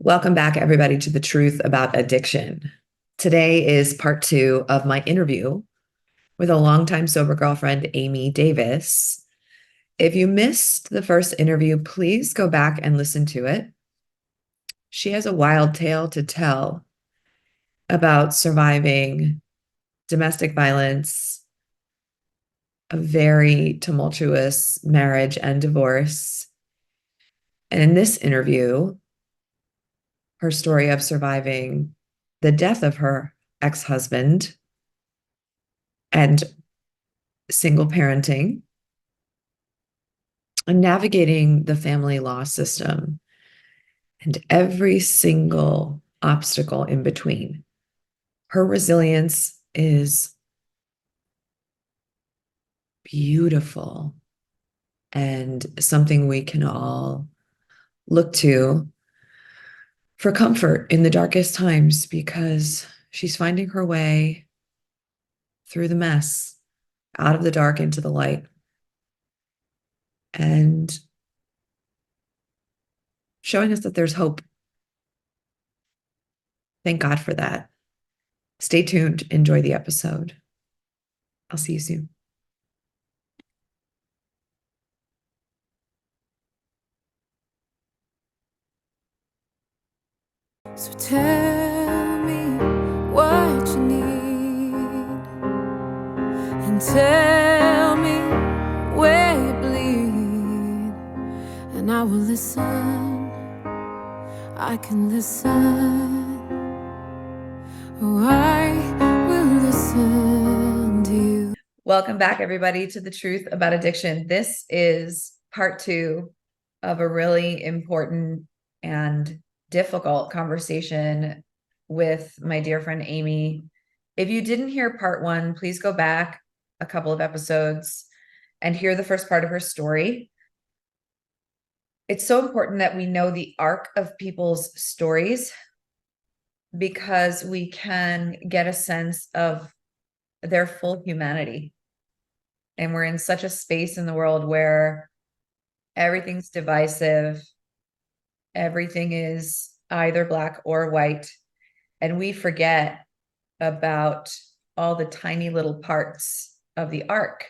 Welcome back, everybody, to the truth about addiction. Today is part two of my interview with a longtime sober girlfriend, Amy Davis. If you missed the first interview, please go back and listen to it. She has a wild tale to tell about surviving domestic violence, a very tumultuous marriage and divorce. And in this interview, her story of surviving the death of her ex-husband and single parenting and navigating the family law system and every single obstacle in between. Her resilience is beautiful and something we can all look to for comfort in the darkest times because she's finding her way through the mess, out of the dark into the light. And showing us that there's hope. Thank God for that. Stay tuned. Enjoy the episode. I'll see you soon. So tell me what you need, and tell me where you bleed, and I will listen. I can listen. Oh, I will listen to you. Welcome back, everybody, to the truth about addiction. This is part two of a really important and difficult conversation with my dear friend Amy. If you didn't hear part one, please go back a couple of episodes and hear the first part of her story. It's so important that we know the arc of people's stories because we can get a sense of their full humanity. And we're in such a space in the world where everything's divisive, everything is either black or white, and we forget about all the tiny little parts of the arc.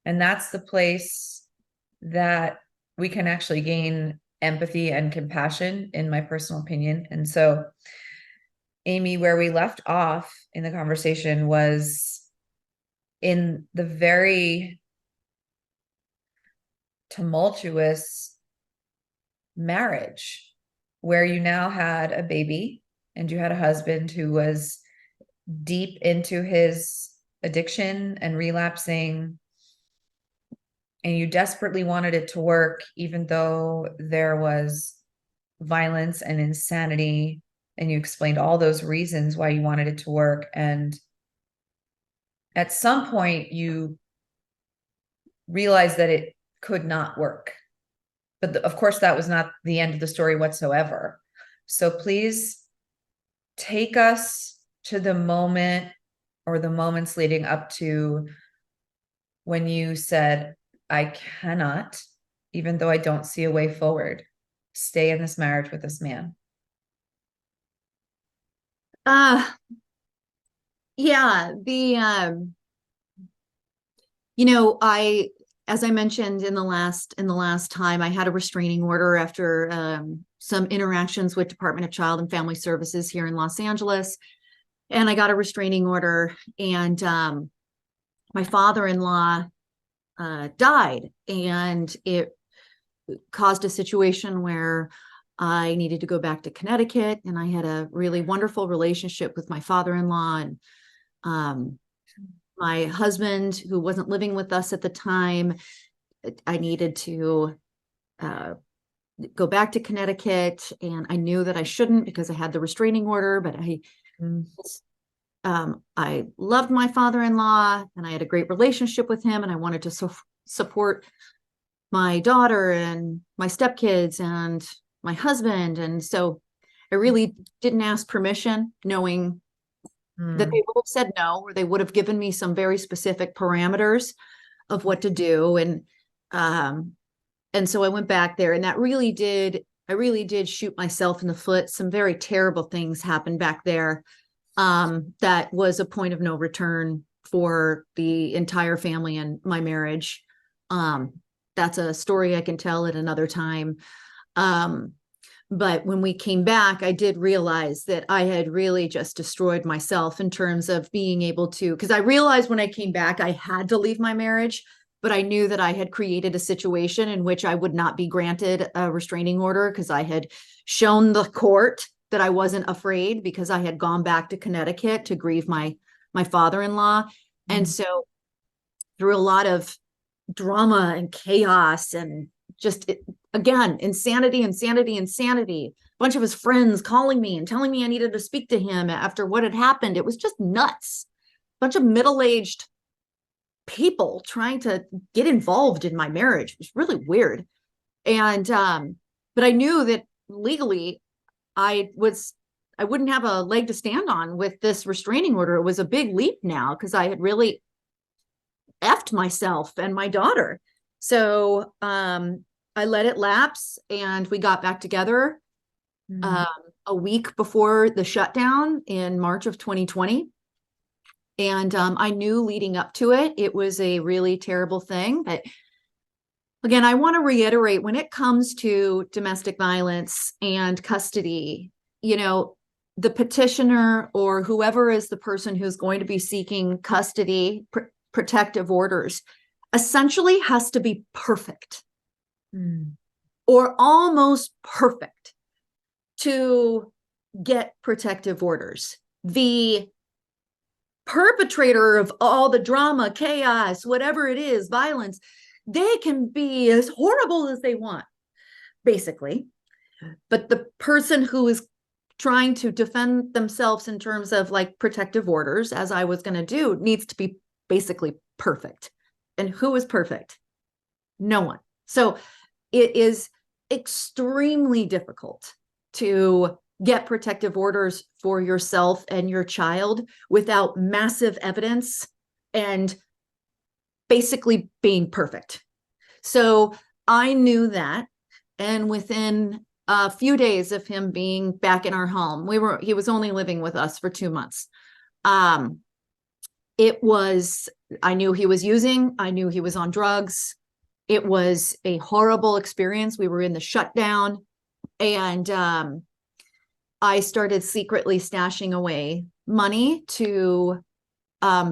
And that's the place that we can actually gain empathy and compassion, in my personal opinion. And so, Amy, where we left off in the conversation was in the very tumultuous marriage where you now had a baby and you had a husband who was deep into his addiction and relapsing, and you desperately wanted it to work, even though there was violence and insanity, and you explained all those reasons why you wanted it to work. And at some point you realized that it could not work. But of course, that was not the end of the story whatsoever. So please take us to the moment or the moments leading up to when you said, I cannot, even though I don't see a way forward, stay in this marriage with this man. Yeah, as I mentioned in the last time, I had a restraining order after some interactions with Department of Child and Family Services here in Los Angeles. And I got a restraining order, and my father-in-law died, and it caused a situation where I needed to go back to Connecticut, and I had a really wonderful relationship with my father-in-law, and my husband, who wasn't living with us at the time, I needed to go back to Connecticut, and I knew that I shouldn't because I had the restraining order, but I loved my father-in-law, and I had a great relationship with him, and I wanted to support my daughter and my stepkids and my husband. And so I really didn't ask permission, knowing that they would have said no, or they would have given me some very specific parameters of what to do. And so I went back there, and that really did I really did shoot myself in the foot. Some very terrible things happened back there. That was a point of no return for the entire family and my marriage. That's a story I can tell at another time. But when we came back, I did realize that I had really just destroyed myself in terms of being able to, because I realized when I came back, I had to leave my marriage, but I knew that I had created a situation in which I would not be granted a restraining order because I had shown the court that I wasn't afraid, because I had gone back to Connecticut to grieve my father-in-law. And so through a lot of drama and chaos and just again, insanity, a bunch of his friends calling me and telling me I needed to speak to him after what had happened. It was just nuts. A bunch of middle-aged people trying to get involved in my marriage. It was really weird. And but I knew that legally I wouldn't have a leg to stand on with this restraining order. It was a big leap now because I had really effed myself and my daughter. So I let it lapse and we got back together a week before the shutdown in March of 2020. And I knew leading up to it, it was a really terrible thing. But again, I want to reiterate, when it comes to domestic violence and custody, you know, the petitioner or whoever is the person who's going to be seeking custody, protective orders, essentially has to be perfect or almost perfect to get protective orders. The perpetrator of all the drama, chaos, whatever it is, violence, they can be as horrible as they want, basically. But the person who is trying to defend themselves in terms of like protective orders, as I was going to do, needs to be basically perfect. And who is perfect? No one. So it is extremely difficult to get protective orders for yourself and your child without massive evidence and basically being perfect. So I knew that. And within a few days of him being back in our home, he was only living with us for 2 months. I knew he was using, I knew he was on drugs. It was a horrible experience. We were in the shutdown, and I started secretly stashing away money to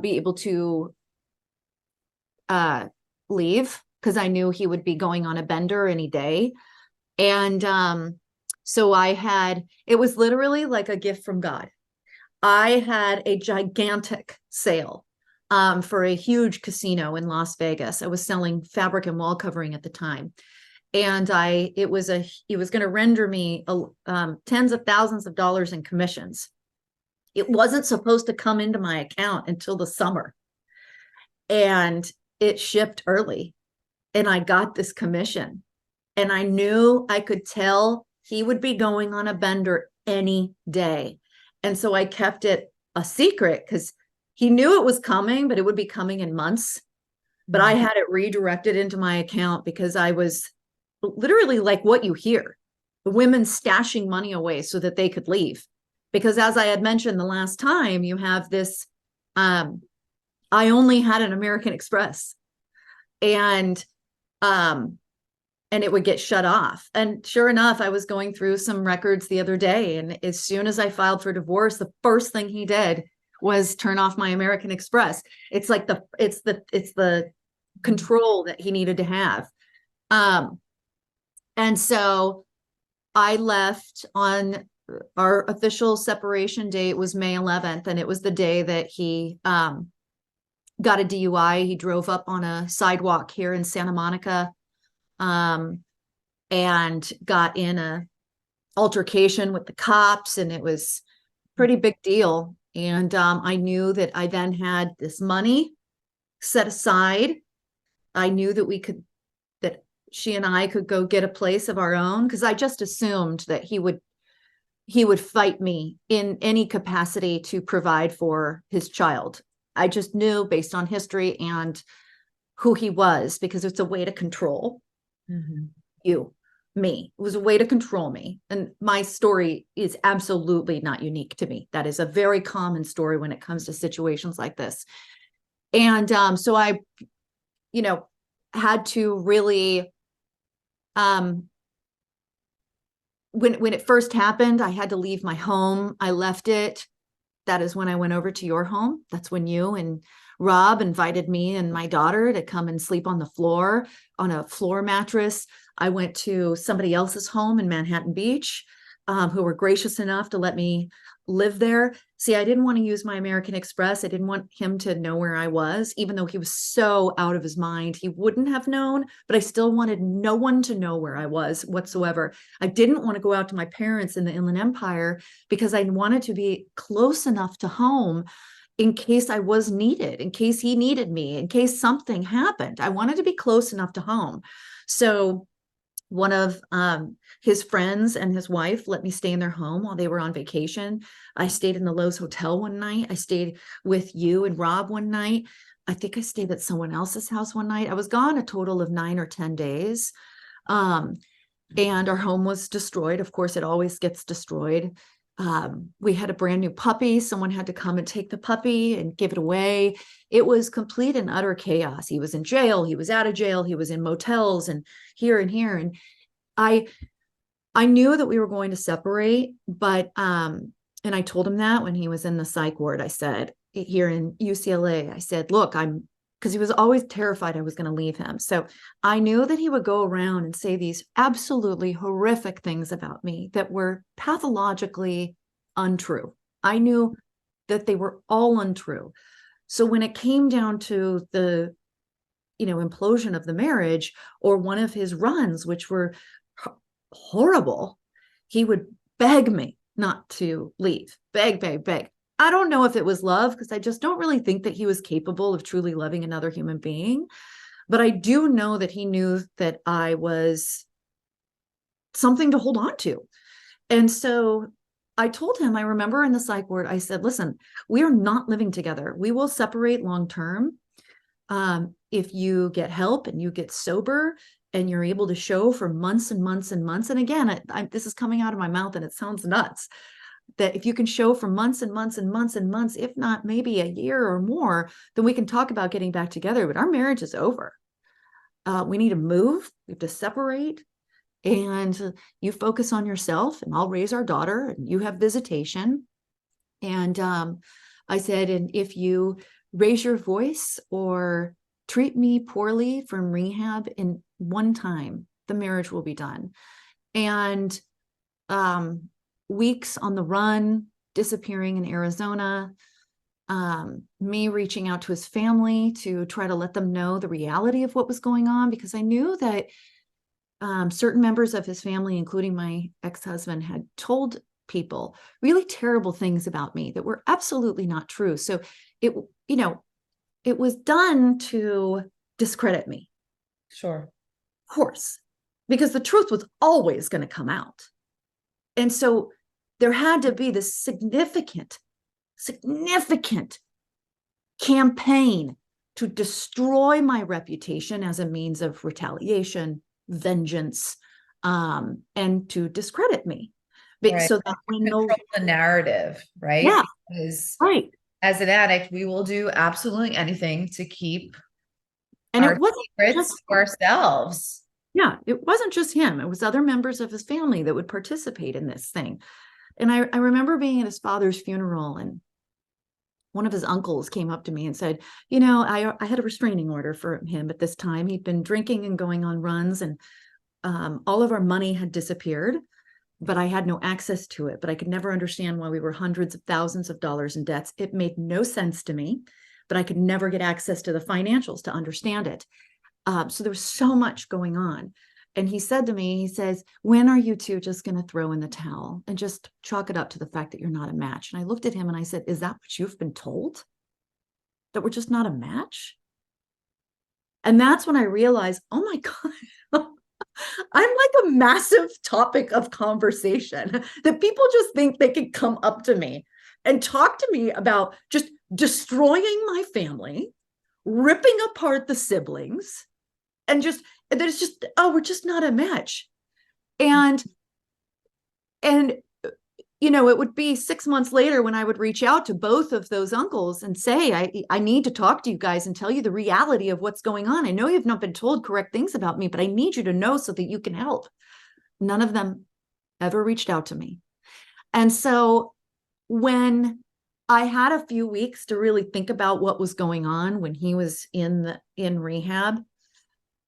be able to leave, because I knew he would be going on a bender any day. And so it was literally like a gift from God. I had a gigantic sale for a huge casino in Las Vegas. I was selling fabric and wall covering at the time. And it was going to render me tens of thousands of dollars in commissions. It wasn't supposed to come into my account until the summer. And it shipped early. And I got this commission. And I knew I could tell he would be going on a bender any day. And so I kept it a secret because he knew it was coming, but it would be coming in months. But I had it redirected into my account because I was literally like what you hear, the women stashing money away so that they could leave. Because as I had mentioned the last time, you have this, I only had an American Express, and it would get shut off. And sure enough, I was going through some records the other day, and as soon as I filed for divorce, the first thing he did was turn off my American Express. It's like it's the control that he needed to have. And so I left on our official separation date was May 11th. And it was the day that he got a DUI. He drove up on a sidewalk here in Santa Monica and got in a altercation with the cops. And it was a pretty big deal. And I knew that I then had this money set aside. I knew that she and I could go get a place of our own, because I just assumed that he would fight me in any capacity to provide for his child. I just knew based on history and who he was, because it's a way to control you. me. It was a way to control me. And my story is absolutely not unique to me. That is a very common story when it comes to situations like this. And so I, had to really, when it first happened, I had to leave my home. I left it. That is when I went over to your home. That's when you and Rob invited me and my daughter to come and sleep on the floor, on a floor mattress. I went to somebody else's home in Manhattan Beach, who were gracious enough to let me live there. See, I didn't want to use my American Express. I didn't want him to know where I was, even though he was so out of his mind. He wouldn't have known, but I still wanted no one to know where I was whatsoever. I didn't want to go out to my parents in the Inland Empire because I wanted to be close enough to home in case I was needed, in case he needed me, in case something happened. I wanted to be close enough to home. So one of his friends and his wife let me stay in their home while they were on vacation. I stayed in the Lowe's Hotel one night. I stayed with you and Rob one night. I think I stayed at someone else's house one night. I was gone a total of 9 or 10 days. And our home was destroyed. Of course, it always gets destroyed. We had a brand new puppy. Someone had to come and take the puppy and give it away. It was complete and utter chaos. He was in jail. He was out of jail. He was in motels and here and here. And I knew that we were going to separate, but, and I told him that when he was in the psych ward. I said, here in UCLA, I said, look, because he was always terrified I was going to leave him. So I knew that he would go around and say these absolutely horrific things about me that were pathologically untrue. I knew that they were all untrue. So when it came down to the, implosion of the marriage or one of his runs, which were horrible, he would beg me not to leave. Beg, beg, beg. I don't know if it was love, because I just don't really think that he was capable of truly loving another human being. But I do know that he knew that I was something to hold on to. And so I told him, I remember in the psych ward, I said, listen, we are not living together. We will separate long term. If you get help and you get sober and you're able to show for months and months and months. And again, this is coming out of my mouth and it sounds nuts, that if you can show for months and months and months and months, if not maybe a year or more, then we can talk about getting back together. But our marriage is over. We need to move. We have to separate. And you focus on yourself and I'll raise our daughter and you have visitation. And I said, and if you raise your voice or treat me poorly from rehab in one time, the marriage will be done. And weeks on the run, disappearing in Arizona, me reaching out to his family to try to let them know the reality of what was going on, because I knew that certain members of his family, including my ex-husband, had told people really terrible things about me that were absolutely not true. So it was done to discredit me. Sure. Of course, because the truth was always going to come out. And so there had to be this significant campaign to destroy my reputation as a means of retaliation, vengeance, and to discredit me. Right. So that we know the narrative, right? Yeah, because right. As an addict, we will do absolutely anything to keep And our it wasn't secrets just to ourselves. Yeah, it wasn't just him. It was other members of his family that would participate in this thing. And I remember being at his father's funeral, and one of his uncles came up to me and said, I had a restraining order for him at this time. He'd been drinking and going on runs, and all of our money had disappeared, but I had no access to it. But I could never understand why we were hundreds of thousands of dollars in debts. It made no sense to me, but I could never get access to the financials to understand it. So there was so much going on. And he said to me, he says, when are you two just going to throw in the towel and just chalk it up to the fact that you're not a match? And I looked at him and I said, is that what you've been told? That we're just not a match? And that's when I realized, oh my God, I'm like a massive topic of conversation that people just think they can come up to me and talk to me about just destroying my family, ripping apart the siblings, and that it's just, oh, we're just not a match. And you know, it would be 6 months later when I would reach out to both of those uncles and say, I need to talk to you guys and tell you the reality of what's going on. I know you've not been told correct things about me, but I need you to know so that you can help. None of them ever reached out to me. And so when I had a few weeks to really think about what was going on when he was in rehab,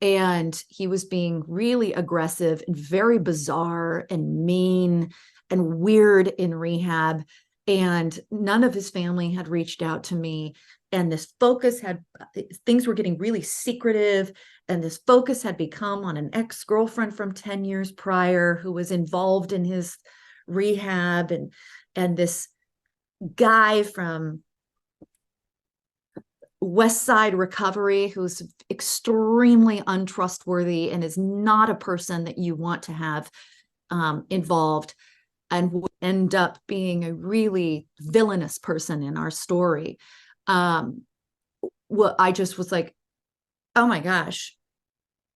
and he was being really aggressive and very bizarre and mean and weird in rehab, and none of his family had reached out to me, and this focus had, things were getting really secretive, and this focus had become on an ex-girlfriend from 10 years prior who was involved in his rehab, and this guy from West Side Recovery who's extremely untrustworthy and is not a person that you want to have involved, and would end up being a really villainous person in our story. Well, I just was like, oh my gosh,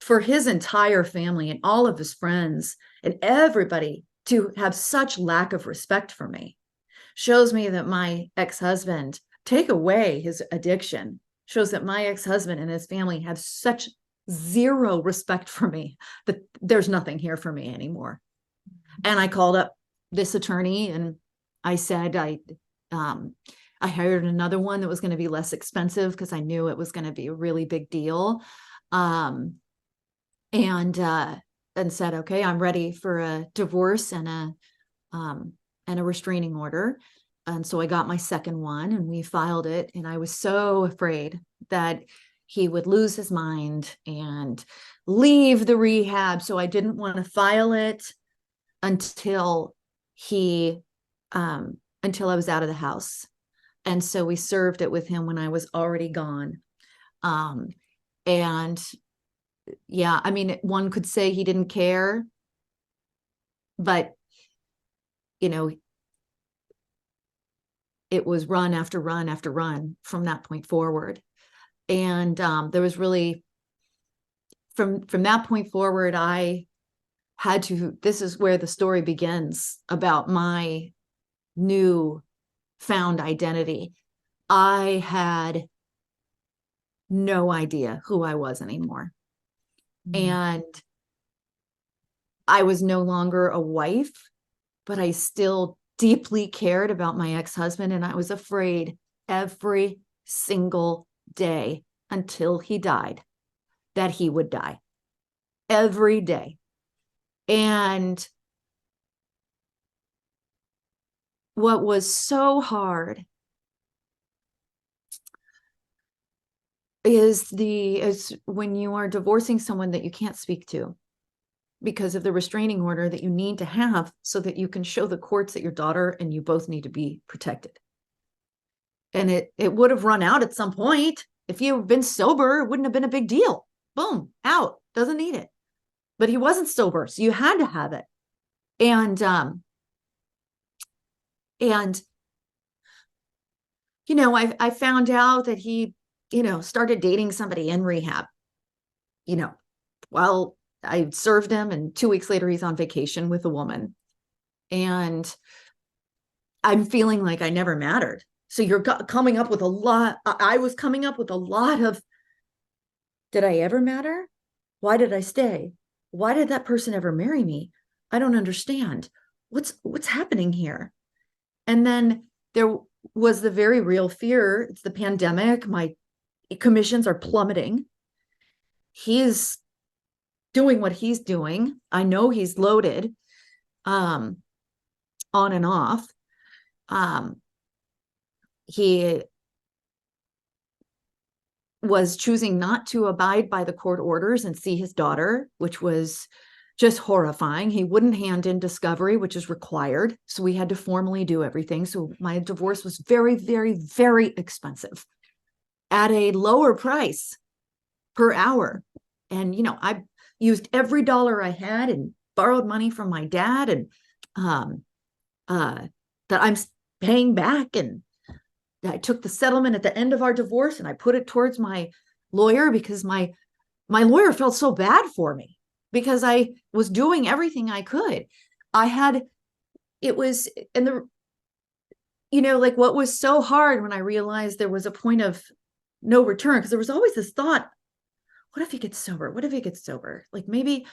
for his entire family and all of his friends and everybody to have such lack of respect for me shows me that my ex-husband, take away his addiction, shows that my ex-husband and his family have such zero respect for me that there's nothing here for me anymore. And I called up this attorney and I said, I hired another one that was going to be less expensive because I knew it was going to be a really big deal. And said, okay, I'm ready for a divorce and a restraining order. And so I got my second one and we filed it. And I was so afraid that he would lose his mind and leave the rehab. So I didn't want to file it until until I was out of the house. And so we served it with him when I was already gone. And yeah, I mean, one could say he didn't care, but you know, it was run after run after run from that point forward. And there was really, from that point forward, I had to, this is where the story begins about my new found identity. I had no idea who I was anymore. And I was no longer a wife, but I still deeply cared about my ex-husband. And I was afraid every single day until he died that he would die. Every day. And what was so hard is when you are divorcing someone that you can't speak to because of the restraining order that you need to have so that you can show the courts that your daughter and you both need to be protected. And it would have run out at some point. If you've been sober, it wouldn't have been a big deal. Boom, out, doesn't need it. But he wasn't sober, so you had to have it. And you know, I found out that he, you know, started dating somebody in rehab, you know, while I served him, and 2 weeks later he's on vacation with a woman. And I'm feeling like I never mattered. So you're coming up with a lot. I was coming up with a lot of, did I ever matter? Why did I stay? Why did that person ever marry me? I don't understand. What's happening here? And then there was the very real fear. It's the pandemic. My commissions are plummeting. He's doing what he's doing. I know he's loaded, on and off. He was choosing not to abide by the court orders and see his daughter, which was just horrifying. He wouldn't hand in discovery, which is required. So we had to formally do everything. So my divorce was very, very, very expensive at a lower price per hour. And, you know, I used every dollar I had and borrowed money from my dad and that I'm paying back. And I took the settlement at the end of our divorce and I put it towards my lawyer because my lawyer felt so bad for me. because I was doing everything I could. It was, and like what was so hard when I realized there was a point of no return, because there was always this thought, what if he gets sober? What if he gets sober? Like maybe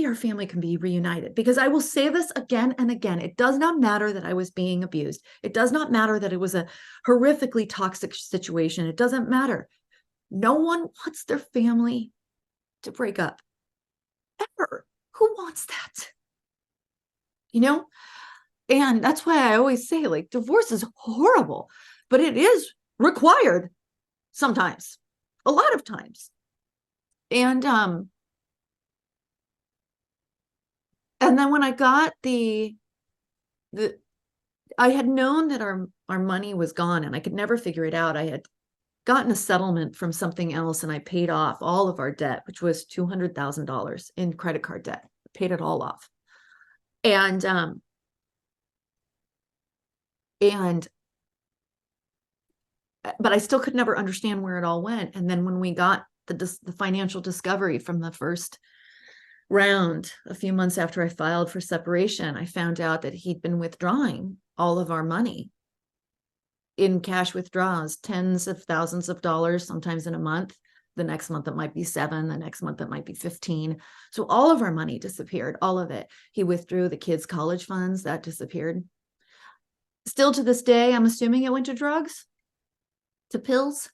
our family can be reunited. Because I will say this again and again, it does not matter that I was being abused. It does not matter that it was a horrifically toxic situation. It doesn't matter. No one wants their family to break up. Ever. Who wants that? And that's why I always say, like, divorce is horrible, but it is required sometimes, a lot of times. And then when I got I had known that our money was gone and I could never figure it out. I had gotten a settlement from something else and I paid off all of our debt, which was $200,000 in credit card debt. Paid it all off. But I still could never understand where it all went. And then when we got the financial discovery from the first round, a few months after I filed for separation, I found out that he'd been withdrawing all of our money in cash withdrawals, tens of thousands of dollars, sometimes in a month. The next month it might be 7, the next month it might be 15. So all of our money disappeared, all of it. He withdrew the kids' college funds, that disappeared. Still to this day, I'm assuming it went to drugs, to pills.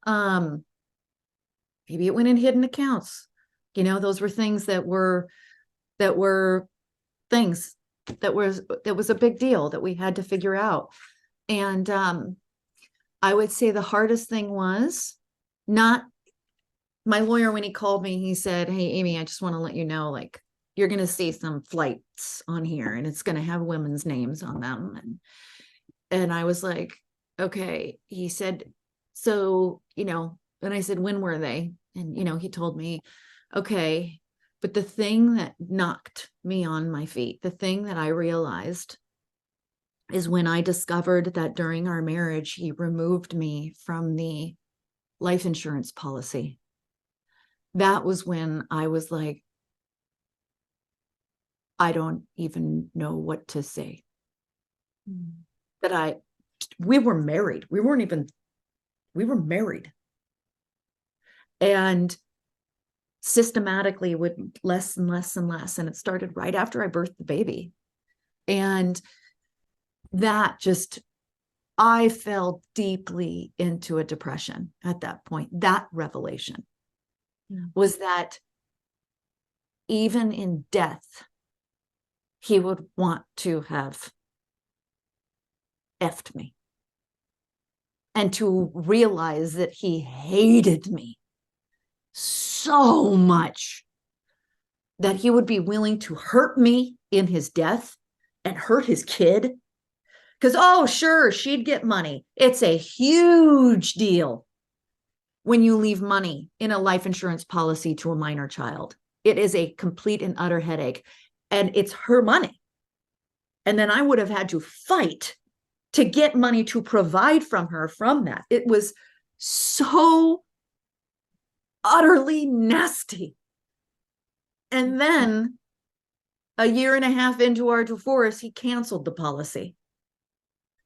Maybe it went in hidden accounts. Those were things that were things that was a big deal that we had to figure out. And I would say the hardest thing was not my lawyer. When he called me, he said, "Hey, Amy, I just want to let you know, like, you're going to see some flights on here and it's going to have women's names on them." And I was like, okay. He said, so, and I said, when were they? And, he told me, okay. But the thing that knocked me on my feet, the thing that I realized is when I discovered that during our marriage, he removed me from the life insurance policy. That was when I was like, I don't even know what to say. That we were married. We were married. And systematically would less and less and less. And it started right after I birthed the baby. And that I fell deeply into a depression at that point. That revelation was that even in death, he would want to have effed me. And to realize that he hated me so much that he would be willing to hurt me in his death and hurt his kid. Because, oh, sure, she'd get money. It's a huge deal when you leave money in a life insurance policy to a minor child. It is a complete and utter headache. And it's her money. And then I would have had to fight to get money to provide from her from that. It was so utterly nasty. And then a year and a half into our divorce, he canceled the policy.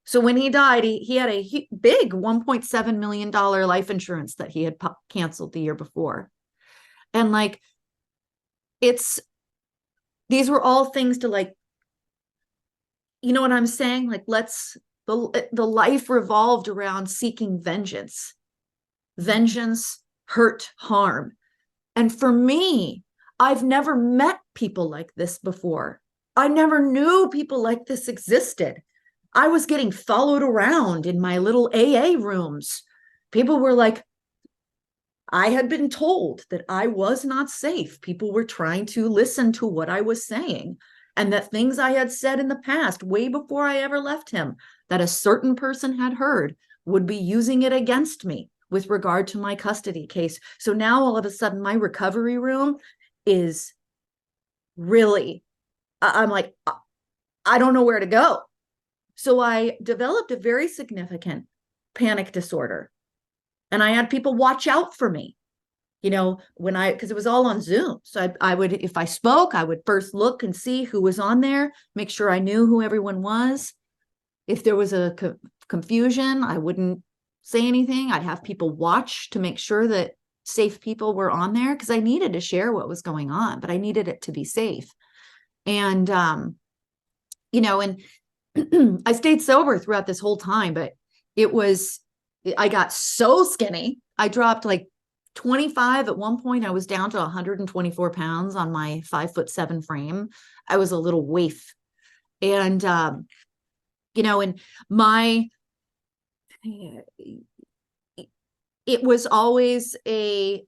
So when he died, he had a big $1.7 million life insurance that he had canceled the year before. And like, these were all things to, like, you know what I'm saying? Like, the life revolved around seeking vengeance, hurt, harm. And for me, I've never met people like this before. I never knew people like this existed. I was getting followed around in my little AA rooms. People were like, I had been told that I was not safe. People were trying to listen to what I was saying, and that things I had said in the past, way before I ever left him, that a certain person had heard, would be using it against me with regard to my custody case. So now all of a sudden my recovery room is really, I'm like, I don't know where to go. So I developed a very significant panic disorder, and I had people watch out for me. because it was all on Zoom. So I would, if I spoke, I would first look and see who was on there, make sure I knew who everyone was. If there was a confusion, I wouldn't say anything. I'd have people watch to make sure that safe people were on there, because I needed to share what was going on, but I needed it to be safe. And, and I stayed sober throughout this whole time, but I got so skinny. I dropped like 25 at one point. I was down to 124 pounds on my 5'7" frame. I was a little waif. And, and it was always because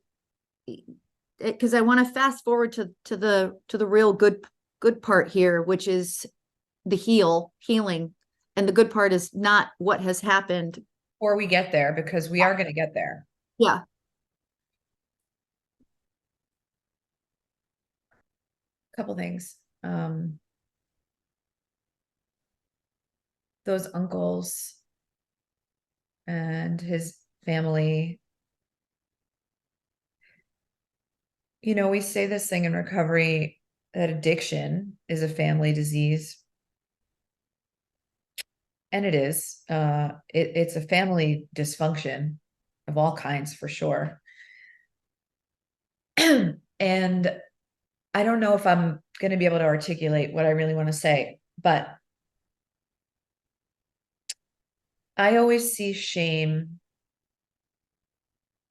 I want to fast forward to the real good part here, which is the healing. And the good part is not what has happened. Before we get there, because we are going to get there. Yeah. Couple things. Those uncles and his family. We say this thing in recovery that addiction is a family disease. And it is. It's a family dysfunction of all kinds, for sure. And I don't know if I'm going to be able to articulate what I really want to say, but I always see shame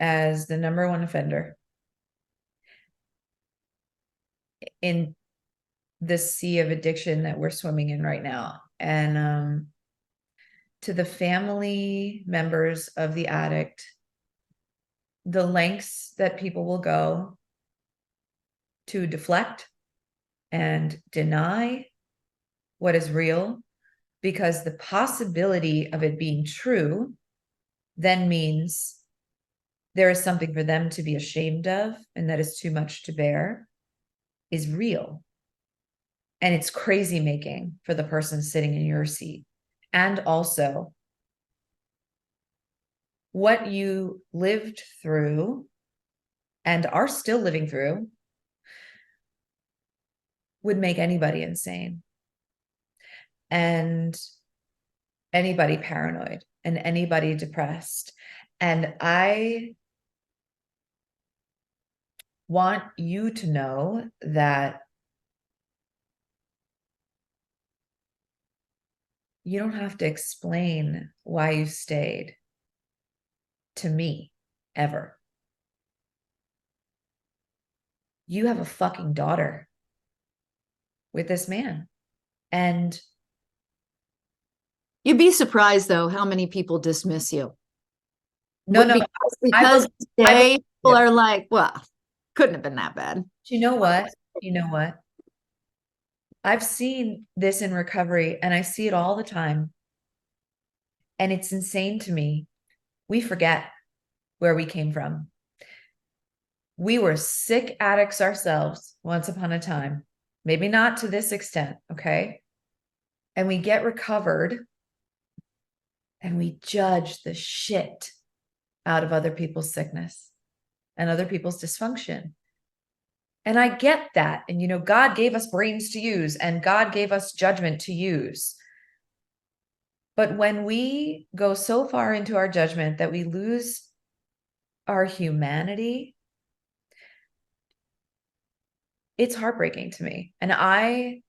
as the number one offender in the sea of addiction that we're swimming in right now. And to the family members of the addict, the lengths that people will go to deflect and deny what is real, because the possibility of it being true then means there is something for them to be ashamed of, and that is too much to bear, is real. And it's crazy making for the person sitting in your seat. And also, what you lived through and are still living through would make anybody insane and anybody paranoid and anybody depressed. And I want you to know that you don't have to explain why you stayed to me ever. You have a fucking daughter with this man. And you'd be surprised, though, how many people dismiss you. No, because people are like, well, couldn't have been that bad. You know what? I've seen this in recovery, and I see it all the time. And it's insane to me. We forget where we came from. We were sick addicts ourselves once upon a time. Maybe not to this extent, okay? And we get recovered and we judge the shit out of other people's sickness and other people's dysfunction. And I get that. And, God gave us brains to use, and God gave us judgment to use. But when we go so far into our judgment that we lose our humanity, it's heartbreaking to me. And I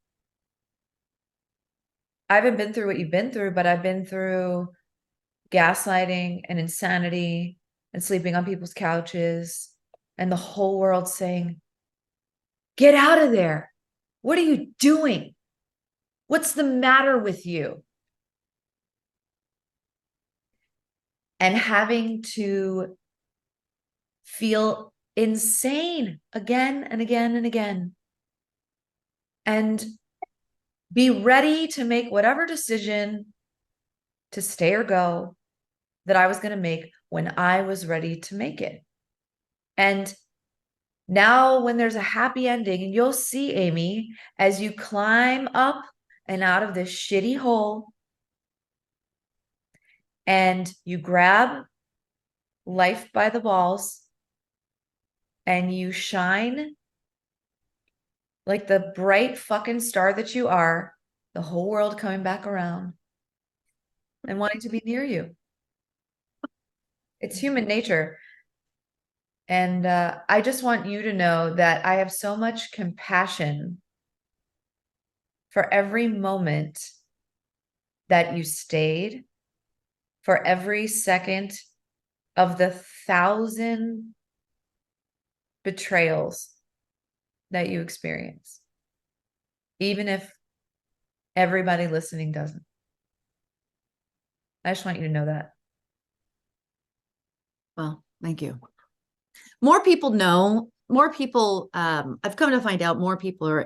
haven't been through what you've been through, but I've been through gaslighting and insanity and sleeping on people's couches, and the whole world saying, get out of there. What are you doing? What's the matter with you? And having to feel insane again and again and again. And be ready to make whatever decision to stay or go that I was going to make when I was ready to make it. And now when there's a happy ending, and you'll see, Amy, as you climb up and out of this shitty hole and you grab life by the balls and you shine like the bright fucking star that you are, the whole world coming back around and wanting to be near you. It's human nature. And I just want you to know that I have so much compassion for every moment that you stayed, for every second of the 1,000 betrayals that you experience, even if everybody listening doesn't. I just want you to know that. Well, thank you. More people know, more people, I've come to find out more people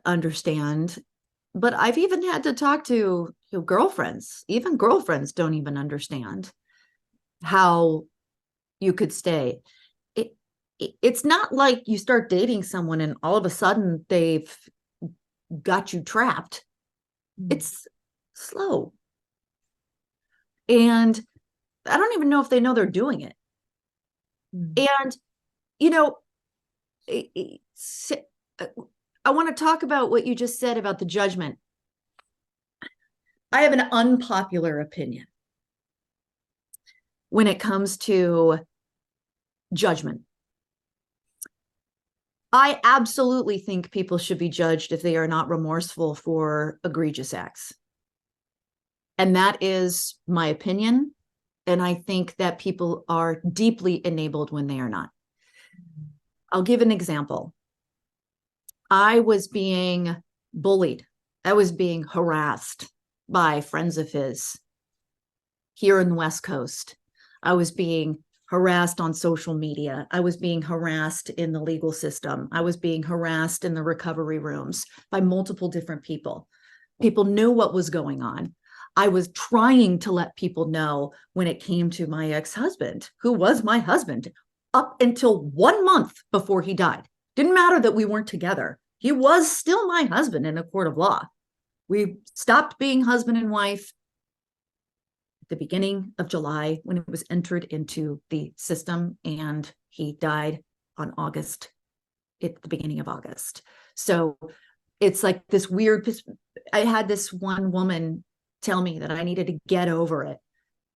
understand, but I've even had to talk to girlfriends. Even girlfriends don't even understand how you could stay. It's not like you start dating someone and all of a sudden they've got you trapped. It's slow. And I don't even know if they know they're doing it. And, you know, I want to talk about what you just said about the judgment. I have an unpopular opinion when it comes to judgment. I absolutely think people should be judged if they are not remorseful for egregious acts. And that is my opinion. And I think that people are deeply enabled when they are not. I'll give an example. I was being bullied. I was being harassed by friends of his here in the West Coast. I was being harassed on social media. I was being harassed in the legal system. I was being harassed in the recovery rooms by multiple different people. People knew what was going on. I was trying to let people know when it came to my ex-husband, who was my husband up until 1 month before he died. Didn't matter that we weren't together. He was still my husband in a court of law. We stopped being husband and wife at the beginning of July when it was entered into the system, and he died on August, at the beginning of August. So it's like this weird, I had this one woman tell me that I needed to get over it,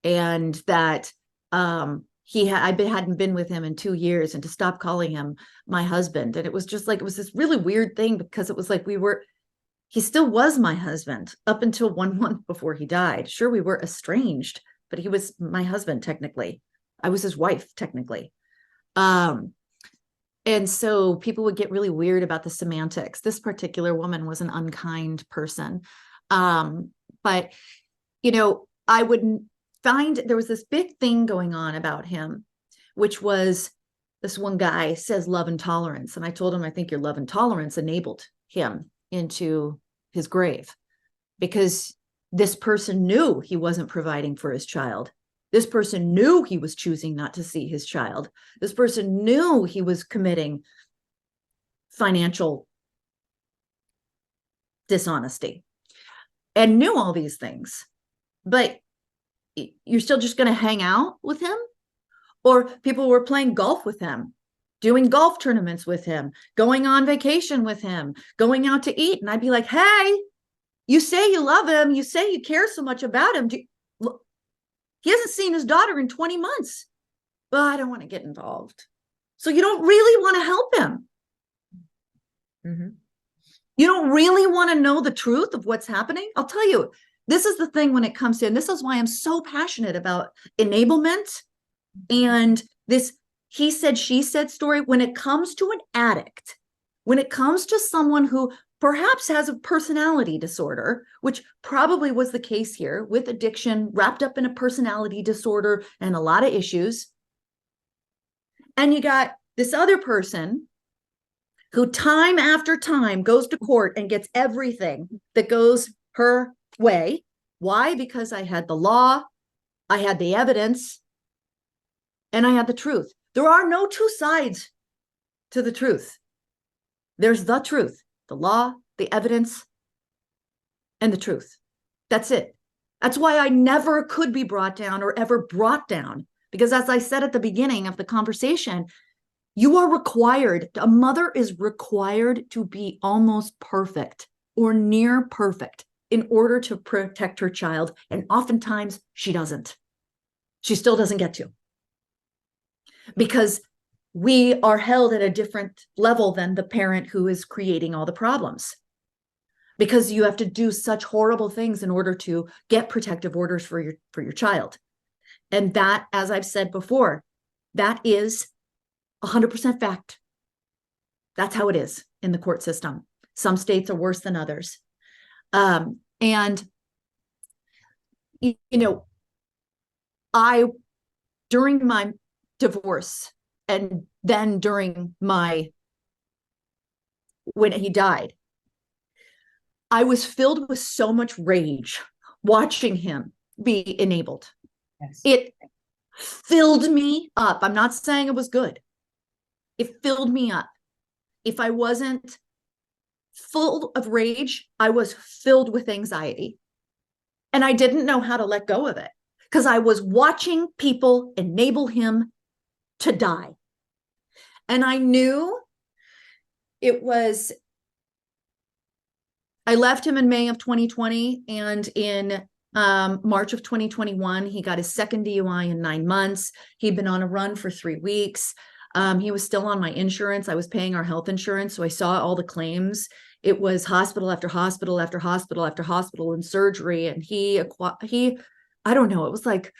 and that I hadn't been with him in 2 years, and to stop calling him my husband. And it was just like, it was this really weird thing, because it was like he still was my husband up until 1 month before he died. Sure, we were estranged, but he was my husband technically. I was his wife technically. And so people would get really weird about the semantics. This particular woman was an unkind person. But, you know, I would find there was this big thing going on about him, which was this one guy says love and tolerance. And I told him, I think your love and tolerance enabled him into his grave, because this person knew he wasn't providing for his child. This person knew he was choosing not to see his child. This person knew he was committing financial dishonesty and knew all these things. But you're still just going to hang out with him? Or people were playing golf with him, doing golf tournaments with him, going on vacation with him, going out to eat. And I'd be like, hey, you say you love him. You say you care so much about him. He hasn't seen his daughter in 20 months. Well, I don't want to get involved. So you don't really want to help him. Mm-hmm. You don't really want to know the truth of what's happening. I'll tell you, this is the thing when it comes to, and this is why I'm so passionate about enablement and this he said, she said story. When it comes to an addict, when it comes to someone who perhaps has a personality disorder, which probably was the case here with addiction wrapped up in a personality disorder and a lot of issues. And you got this other person who time after time goes to court and gets everything that goes her way. Why? Because I had the law, I had the evidence, and I had the truth. There are no two sides to the truth. There's the truth, the law, the evidence, and the truth. That's it. That's why I never could be brought down or ever brought down. Because as I said at the beginning of the conversation, You are required, a mother is required to be almost perfect or near perfect in order to protect her child. And oftentimes she doesn't. She still doesn't get to. Because we are held at a different level than the parent who is creating all the problems. Because you have to do such horrible things in order to get protective orders for your child. And that, as I've said before, that is 100% fact. That's how it is in the court system. Some states are worse than others. And, you know, during my divorce and then during when he died, I was filled with so much rage watching him be enabled. Yes. It filled me up. I'm not saying it was good. It filled me up. If I wasn't full of rage, I was filled with anxiety. And I didn't know how to let go of it because I was watching people enable him to die. And I knew I left him in May of 2020, and in March of 2021, he got his second DUI in 9 months. He'd been on a run for 3 weeks. He was still on my insurance. I was paying our health insurance, so I saw all the claims. It was hospital after hospital after hospital after hospital and surgery. And I don't know, it was like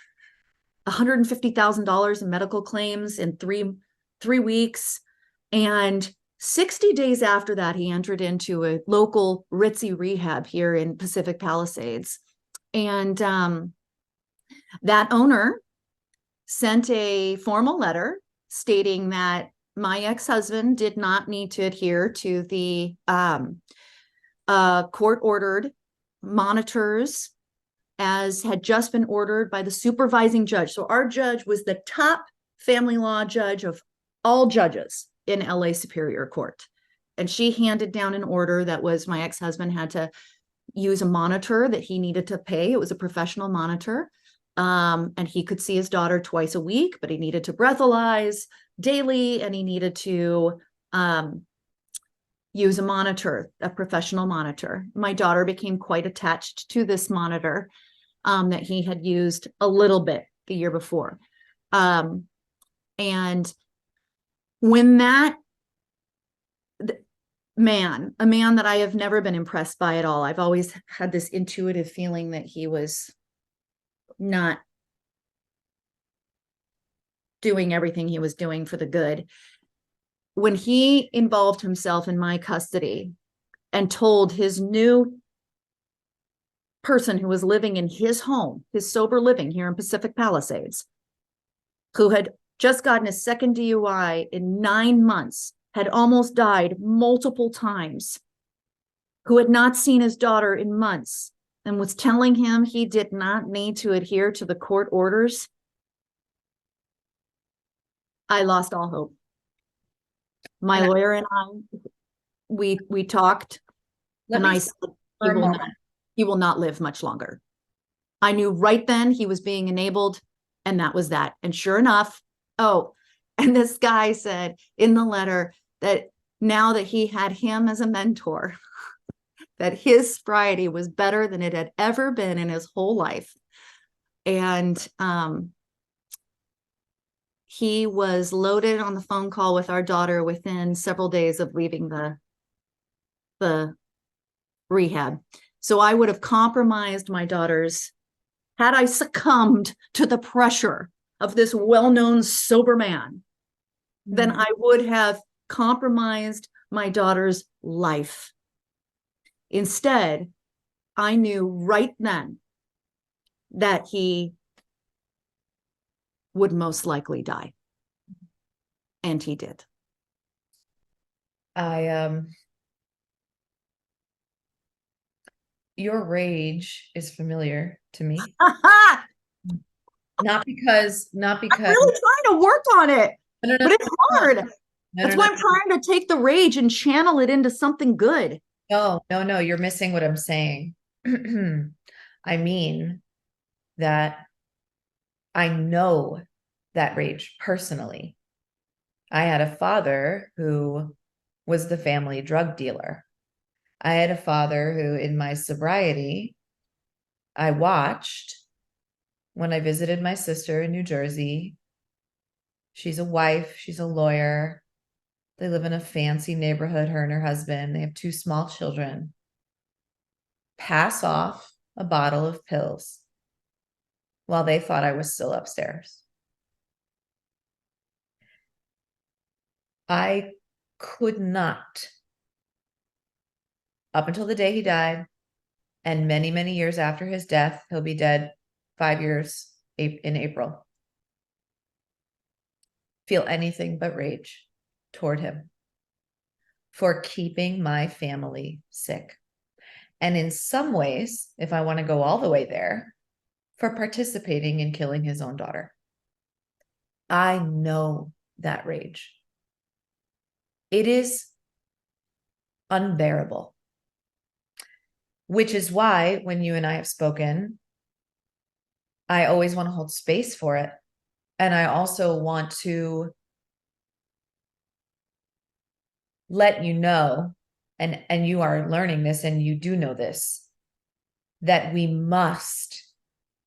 $150,000 in medical claims in three weeks. And 60 days after that, he entered into a local ritzy rehab here in Pacific Palisades. And that owner sent a formal letter stating that my ex-husband did not need to adhere to the court-ordered monitors as had just been ordered by the supervising judge. So our judge was the top family law judge of all judges in LA Superior Court. And she handed down an order that was my ex-husband had to use a monitor that he needed to pay. It was a professional monitor. And he could see his daughter twice a week, but he needed to breathalyze daily, and he needed to use a monitor, a professional monitor. My daughter became quite attached to this monitor that he had used a little bit the year before. And when a man that I have never been impressed by at all, I've always had this intuitive feeling that he was not doing everything he was doing for the good. When he involved himself in my custody and told his new person who was living in his home, his sober living here in Pacific Palisades, who had just gotten his second DUI in 9 months, had almost died multiple times, who had not seen his daughter in months, and was telling him he did not need to adhere to the court orders, I lost all hope. My lawyer and I, we talked, and I said, he will not live much longer. I knew right then he was being enabled, and that was that. And sure enough, and this guy said in the letter that now that he had him as a mentor, that his sobriety was better than it had ever been in his whole life. And he was loaded on the phone call with our daughter within several days of leaving the rehab. So I would have compromised my daughters had I succumbed to the pressure of this well-known sober man. Then I would have compromised my daughter's life. Instead, I knew right then that he would most likely die. And he did. Your rage is familiar to me. Not because I'm really trying to work on it, but it's hard. That's why I'm trying to take the rage and channel it into something good. No, you're missing what I'm saying. I mean that I know that rage personally. I had a father who was the family drug dealer. I had a father who, in my sobriety, I watched when I visited my sister in New Jersey. She's a wife, she's a lawyer. They live in a fancy neighborhood, her and her husband. They have 2 small children. Pass off a bottle of pills while they thought I was still upstairs. I could not, up until the day he died, and many, many years after his death, he'll be dead 5 years in April, feel anything but rage toward him for keeping my family sick. And in some ways, if I want to go all the way there, for participating in killing his own daughter. I know that rage. It is unbearable. Which is why when you and I have spoken, I always want to hold space for it. And I also want to let you know, and you are learning this and you do know this, that we must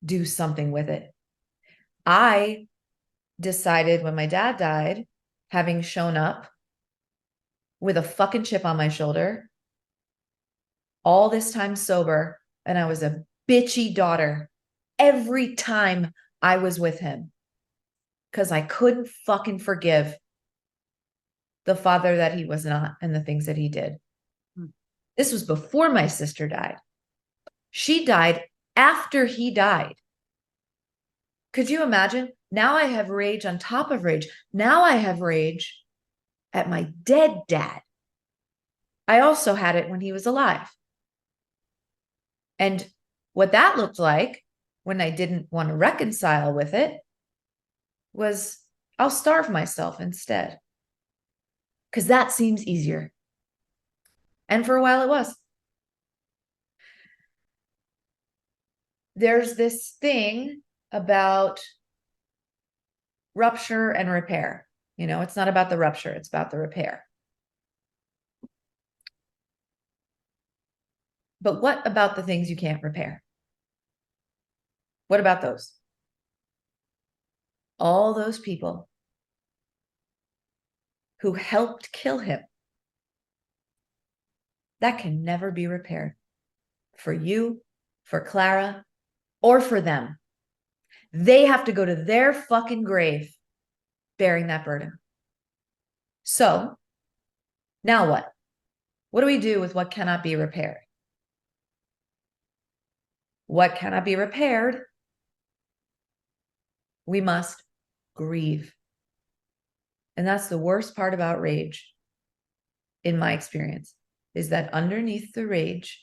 do something with it. I decided when my dad died, having shown up with a fucking chip on my shoulder, all this time sober, and I was a bitchy daughter every time I was with him because I couldn't fucking forgive the father that he was not and the things that he did. This was before my sister died. She died after he died. Could you imagine? Now I have rage on top of rage. Now I have rage at my dead dad. I also had it when he was alive. And what that looked like when I didn't want to reconcile with it was I'll starve myself instead. Because that seems easier. And for a while it was. There's this thing about rupture and repair. You know, it's not about the rupture, it's about the repair. But what about the things you can't repair? What about those? All those people who helped kill him. That can never be repaired for you, for Clara, or for them. They have to go to their fucking grave bearing that burden. So now what? What do we do with what cannot be repaired? What cannot be repaired? We must grieve. And that's the worst part about rage, in my experience, is that underneath the rage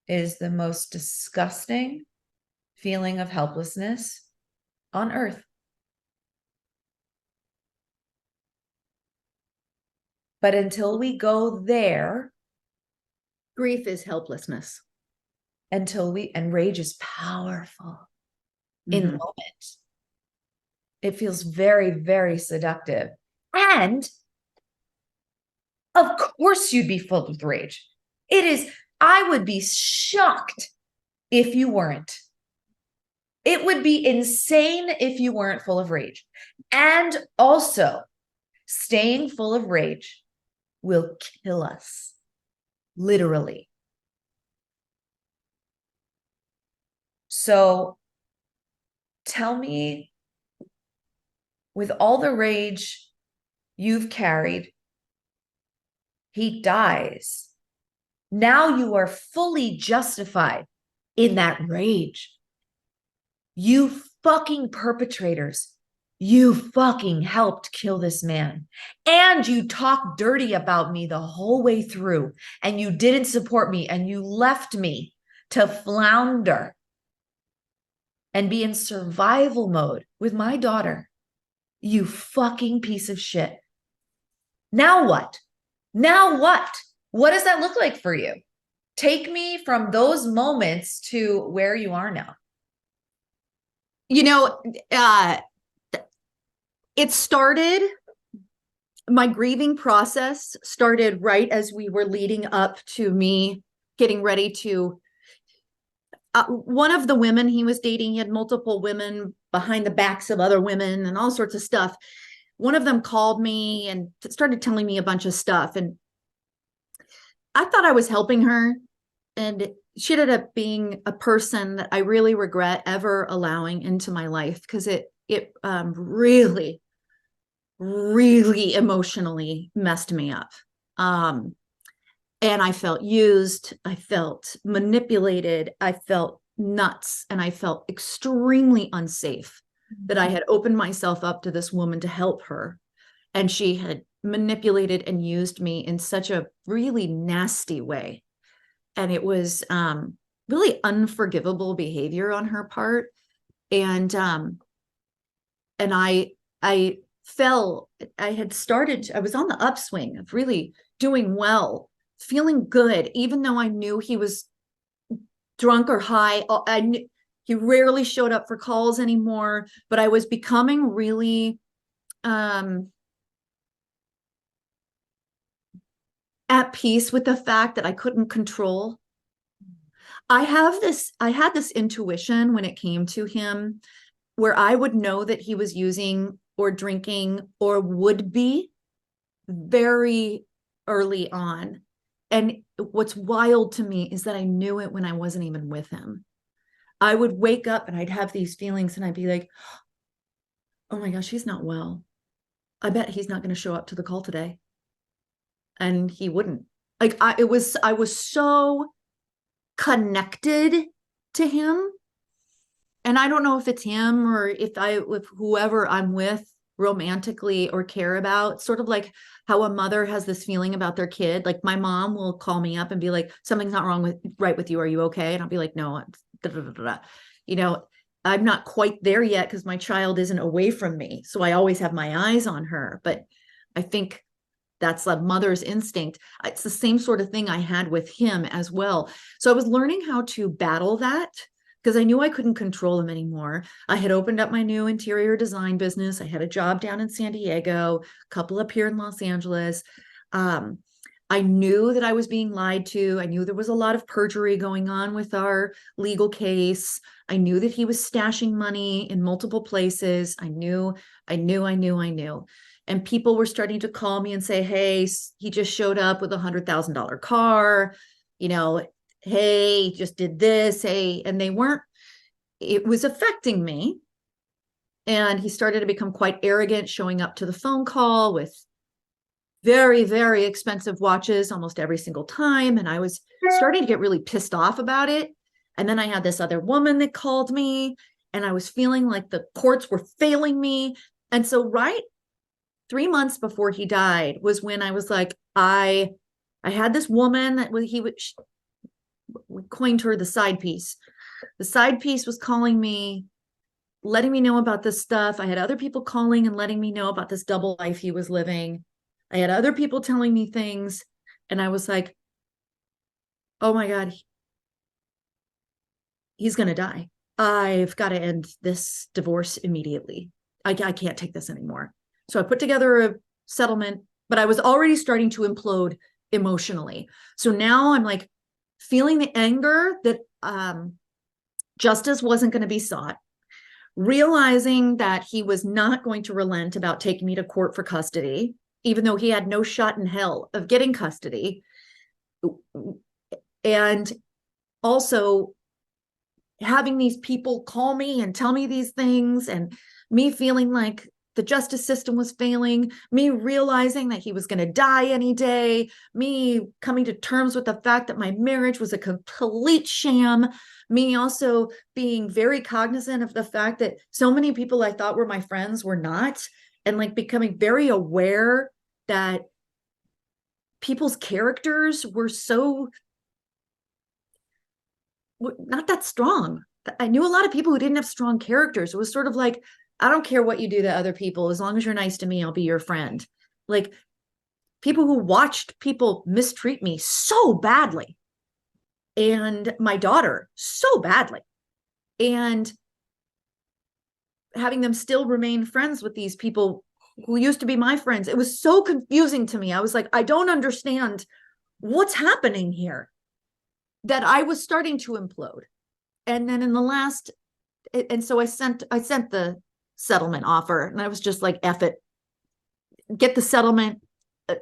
is the most disgusting feeling of helplessness on earth. But until we go there, Grief is helplessness. and rage is powerful in the moment. It feels very, very seductive. And of course you'd be full with rage. I would be shocked if you weren't. It would be insane if you weren't full of rage. And also, staying full of rage will kill us, literally. So tell me, with all the rage you've carried, he dies. Now you are fully justified in that rage. You fucking perpetrators, you fucking helped kill this man. And you talked dirty about me the whole way through, and you didn't support me, and you left me to flounder and be in survival mode with my daughter. You fucking piece of shit. Now what? Now what? What does that look like for you? Take me from those moments to where you are now. You know, it started my grieving process started right as we were leading up to me getting ready to, one of the women he was dating, he had multiple women behind the backs of other women and all sorts of stuff. One of them called me and started telling me a bunch of stuff. And I thought I was helping her. And she ended up being a person that I really regret ever allowing into my life, because it really, really emotionally messed me up. And I felt used, I felt manipulated, I felt nuts, and I felt extremely unsafe that I had opened myself up to this woman to help her. And she had manipulated and used me in such a really nasty way. And it was really unforgivable behavior on her part. And I fell, I was on the upswing of really doing well, feeling good, even though I knew he was drunk or high. He rarely showed up for calls anymore, but I was becoming really at peace with the fact that I couldn't control. I had this intuition when it came to him, where I would know that he was using or drinking or would be very early on. And what's wild to me is that I knew it when I wasn't even with him. I would wake up and I'd have these feelings and I'd be like, oh my gosh, he's not well. I bet he's not going to show up to the call today. And he wouldn't. Like I was so connected to him. And I don't know if it's him or if whoever I'm with romantically or care about, sort of like how a mother has this feeling about their kid. Like my mom will call me up and be like, something's not right with you. Are you okay? And I'll be like, no, you know, I'm not quite there yet because my child isn't away from me. So I always have my eyes on her. But I think that's a mother's instinct. It's the same sort of thing I had with him as well. So I was learning how to battle that, because I knew I couldn't control him anymore. I had opened up my new interior design business. I had a job down in San Diego, a couple up here in Los Angeles. I knew that I was being lied to. I knew there was a lot of perjury going on with our legal case. I knew that he was stashing money in multiple places. I knew. And people were starting to call me and say, hey, he just showed up with $100,000 car, you know, hey, just did this, hey, and it was affecting me. And he started to become quite arrogant, showing up to the phone call with very, very expensive watches almost every single time. And I was starting to get really pissed off about it. And then I had this other woman that called me, and I was feeling like the courts were failing me. And so 3 months before he died was when I was like, I had this woman that we coined her the side piece. The side piece was calling me, letting me know about this stuff. I had other people calling and letting me know about this double life he was living. I had other people telling me things. And I was like, oh my God, he's going to die. I've got to end this divorce immediately. I can't take this anymore. So I put together a settlement, but I was already starting to implode emotionally. So now I'm like feeling the anger that justice wasn't going to be sought, realizing that he was not going to relent about taking me to court for custody, even though he had no shot in hell of getting custody. And also having these people call me and tell me these things, and me feeling like the justice system was failing, me realizing that he was going to die any day, me coming to terms with the fact that my marriage was a complete sham, me also being very cognizant of the fact that so many people I thought were my friends were not, and like becoming very aware that people's characters were not that strong. I knew a lot of people who didn't have strong characters. It was sort of like, I don't care what you do to other people. As long as you're nice to me, I'll be your friend. Like people who watched people mistreat me so badly, and my daughter so badly, and having them still remain friends with these people who used to be my friends. It was so confusing to me. I was like, I don't understand what's happening here, that I was starting to implode. And then in the last, and so I sent the settlement offer, and I was just like, F it, get the settlement,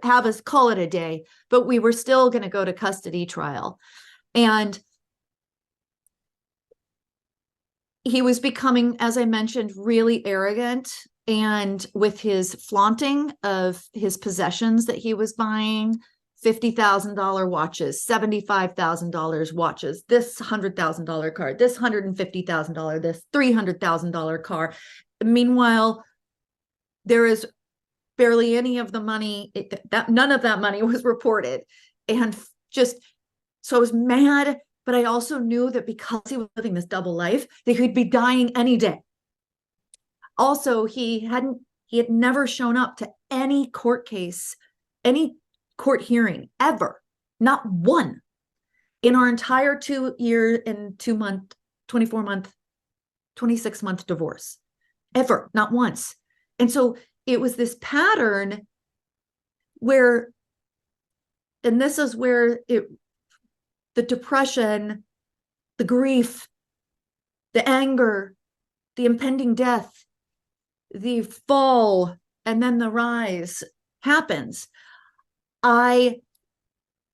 have us call it a day. But we were still going to go to custody trial. And he was becoming, as I mentioned, really arrogant, and with his flaunting of his possessions that he was buying, $50,000 watches, $75,000 watches, this $100,000 car, this $150,000, this $300,000 car. Meanwhile, there is barely any of the money, that none of that money was reported. And just, so I was mad, but I also knew that because he was living this double life, that he'd be dying any day. Also, he had never shown up to any court case, any court hearing ever, not one, in our entire 2 year and 2 month, 24-month, 26-month divorce, ever, not once. And so it was this pattern where, and this is where the depression, the grief, the anger, the impending death, the fall, and then the rise happens. I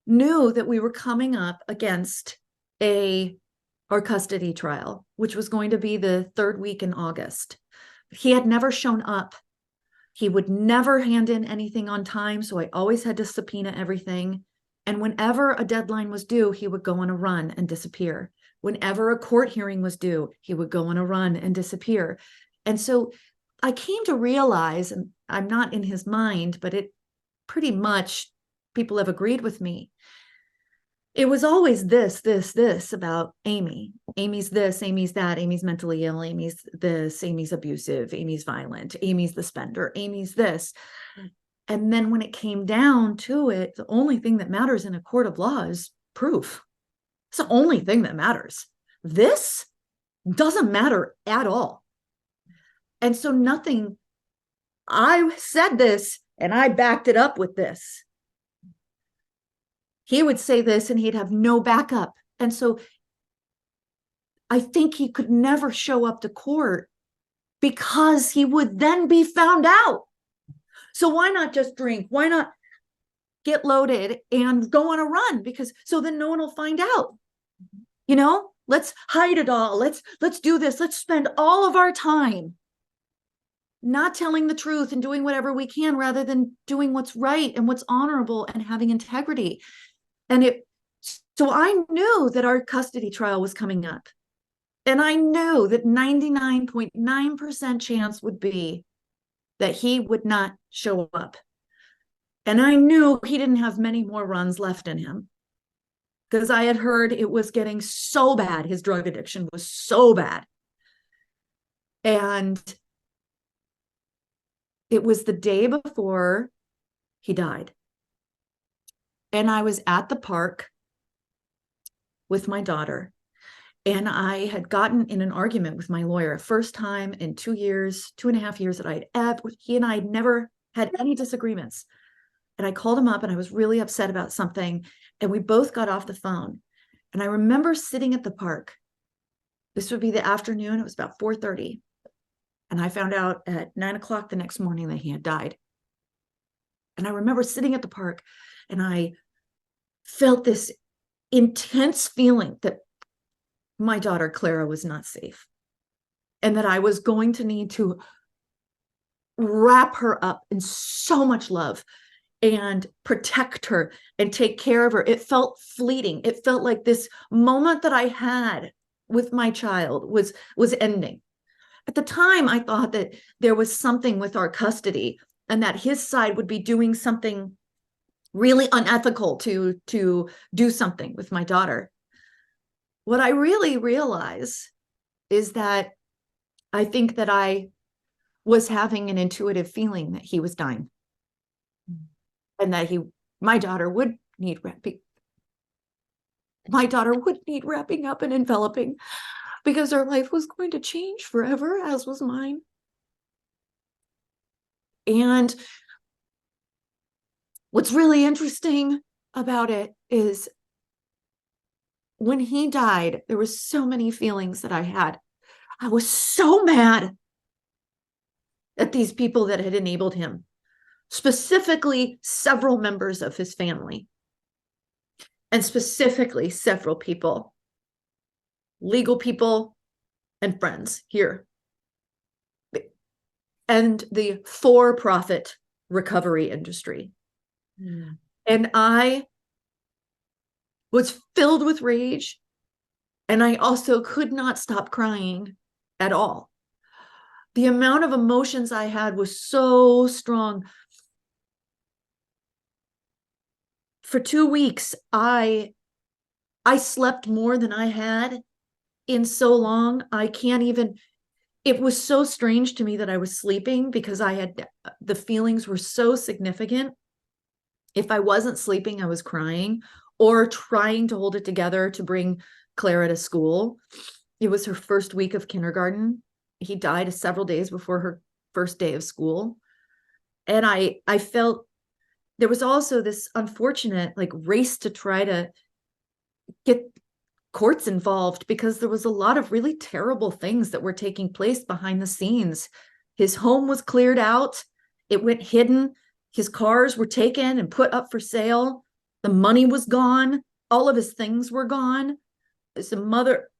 knew that we were coming up against our custody trial, which was going to be the 3rd week in August. He had never shown up. He would never hand in anything on time, so I always had to subpoena everything. And whenever a deadline was due, he would go on a run and disappear. Whenever a court hearing was due, he would go on a run and disappear. And so I came to realize, and I'm not in his mind, but it pretty much, people have agreed with me, it was always this about Amy. Amy's this, Amy's that, Amy's mentally ill, Amy's this, Amy's abusive, Amy's violent, Amy's the spender, Amy's this. And then when it came down to it, the only thing that matters in a court of law is proof. It's the only thing that matters. This doesn't matter at all. And so nothing, I said this and I backed it up with this. He would say this and he'd have no backup. And so I think he could never show up to court because he would then be found out. So why not just drink? Why not get loaded and go on a run? Because so then no one will find out. You know, let's hide it all. Let's do this. Let's spend all of our time not telling the truth and doing whatever we can rather than doing what's right and what's honorable and having integrity. And so I knew that our custody trial was coming up. And I knew that 99.9% chance would be that he would not show up. And I knew he didn't have many more runs left in him, because I had heard it was getting so bad. His drug addiction was so bad. And it was the day before he died. And I was at the park with my daughter. And I had gotten in an argument with my lawyer, first time in 2 years, 2.5 years that he and I had never had any disagreements. And I called him up and I was really upset about something. And we both got off the phone. And I remember sitting at the park. This would be the afternoon. It was about 4:30. And I found out at 9 o'clock the next morning that he had died. And I remember sitting at the park and I felt this intense feeling that my daughter Clara was not safe and that I was going to need to wrap her up in so much love and protect her and take care of her. It felt fleeting. It felt like this moment that I had with my child was ending. At the time, I thought that there was something with our custody and that his side would be doing something really unethical to do something with my daughter. What I really realize is that I think that I was having an intuitive feeling that he was dying and that my daughter would need wrapping. My daughter would need wrapping up and enveloping because her life was going to change forever, as was mine. And what's really interesting about it is when he died, there were so many feelings that I had. I was so mad at these people that had enabled him, specifically several members of his family, and specifically several people, legal people and friends here, and the for-profit recovery industry. Mm. And I was filled with rage, and I also could not stop crying at all. The amount of emotions I had was so strong. For 2 weeks, I slept more than I had in so long. I can't even, it was so strange to me that I was sleeping because the feelings were so significant. If I wasn't sleeping, I was crying or trying to hold it together to bring Clara to school. It was her first week of kindergarten. He died several days before her first day of school. And I felt there was also this unfortunate race to try to get courts involved because there was a lot of really terrible things that were taking place behind the scenes. His home was cleared out. It went hidden. His cars were taken and put up for sale. The money was gone. All of his things were gone. His mother,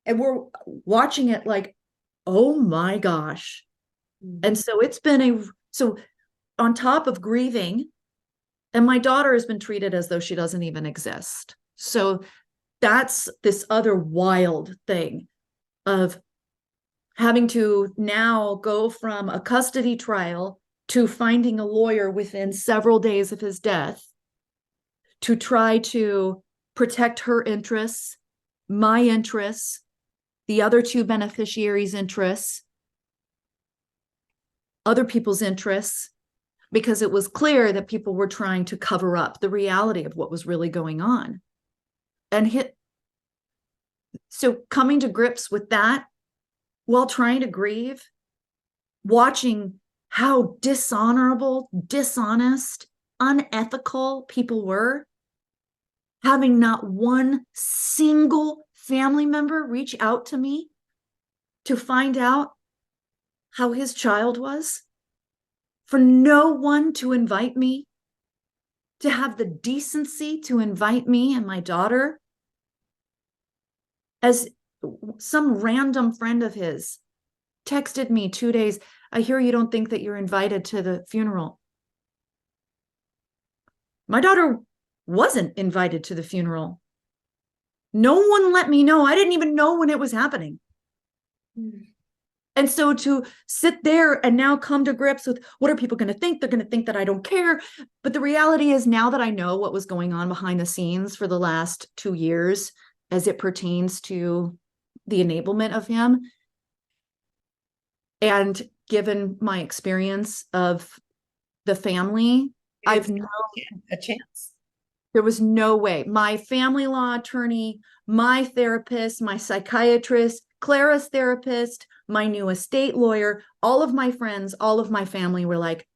and we're watching it like, oh my gosh. And so it's been so on top of grieving, and my daughter has been treated as though she doesn't even exist. So that's this other wild thing of having to now go from a custody trial to finding a lawyer within several days of his death to try to protect her interests, my interests, the other two beneficiaries' interests, other people's interests, because it was clear that people were trying to cover up the reality of what was really going on. And so coming to grips with that while trying to grieve, watching how dishonorable, dishonest, unethical people were, having not one single family member reach out to me to find out how his child was, for no one to invite me, to have the decency to invite me and my daughter, as some random friend of his texted me 2 days, I hear you don't think that you're invited to the funeral. My daughter wasn't invited to the funeral. No one let me know. I didn't even know when it was happening. And so to sit there and now come to grips with what are people going to think? They're going to think that I don't care. But the reality is, now that I know what was going on behind the scenes for the last 2 years as it pertains to the enablement of him, and given my experience of the family, I've known a chance. there was no way. My family law attorney, my therapist, my psychiatrist, Clara's therapist, my new estate lawyer, all of my friends, all of my family were like,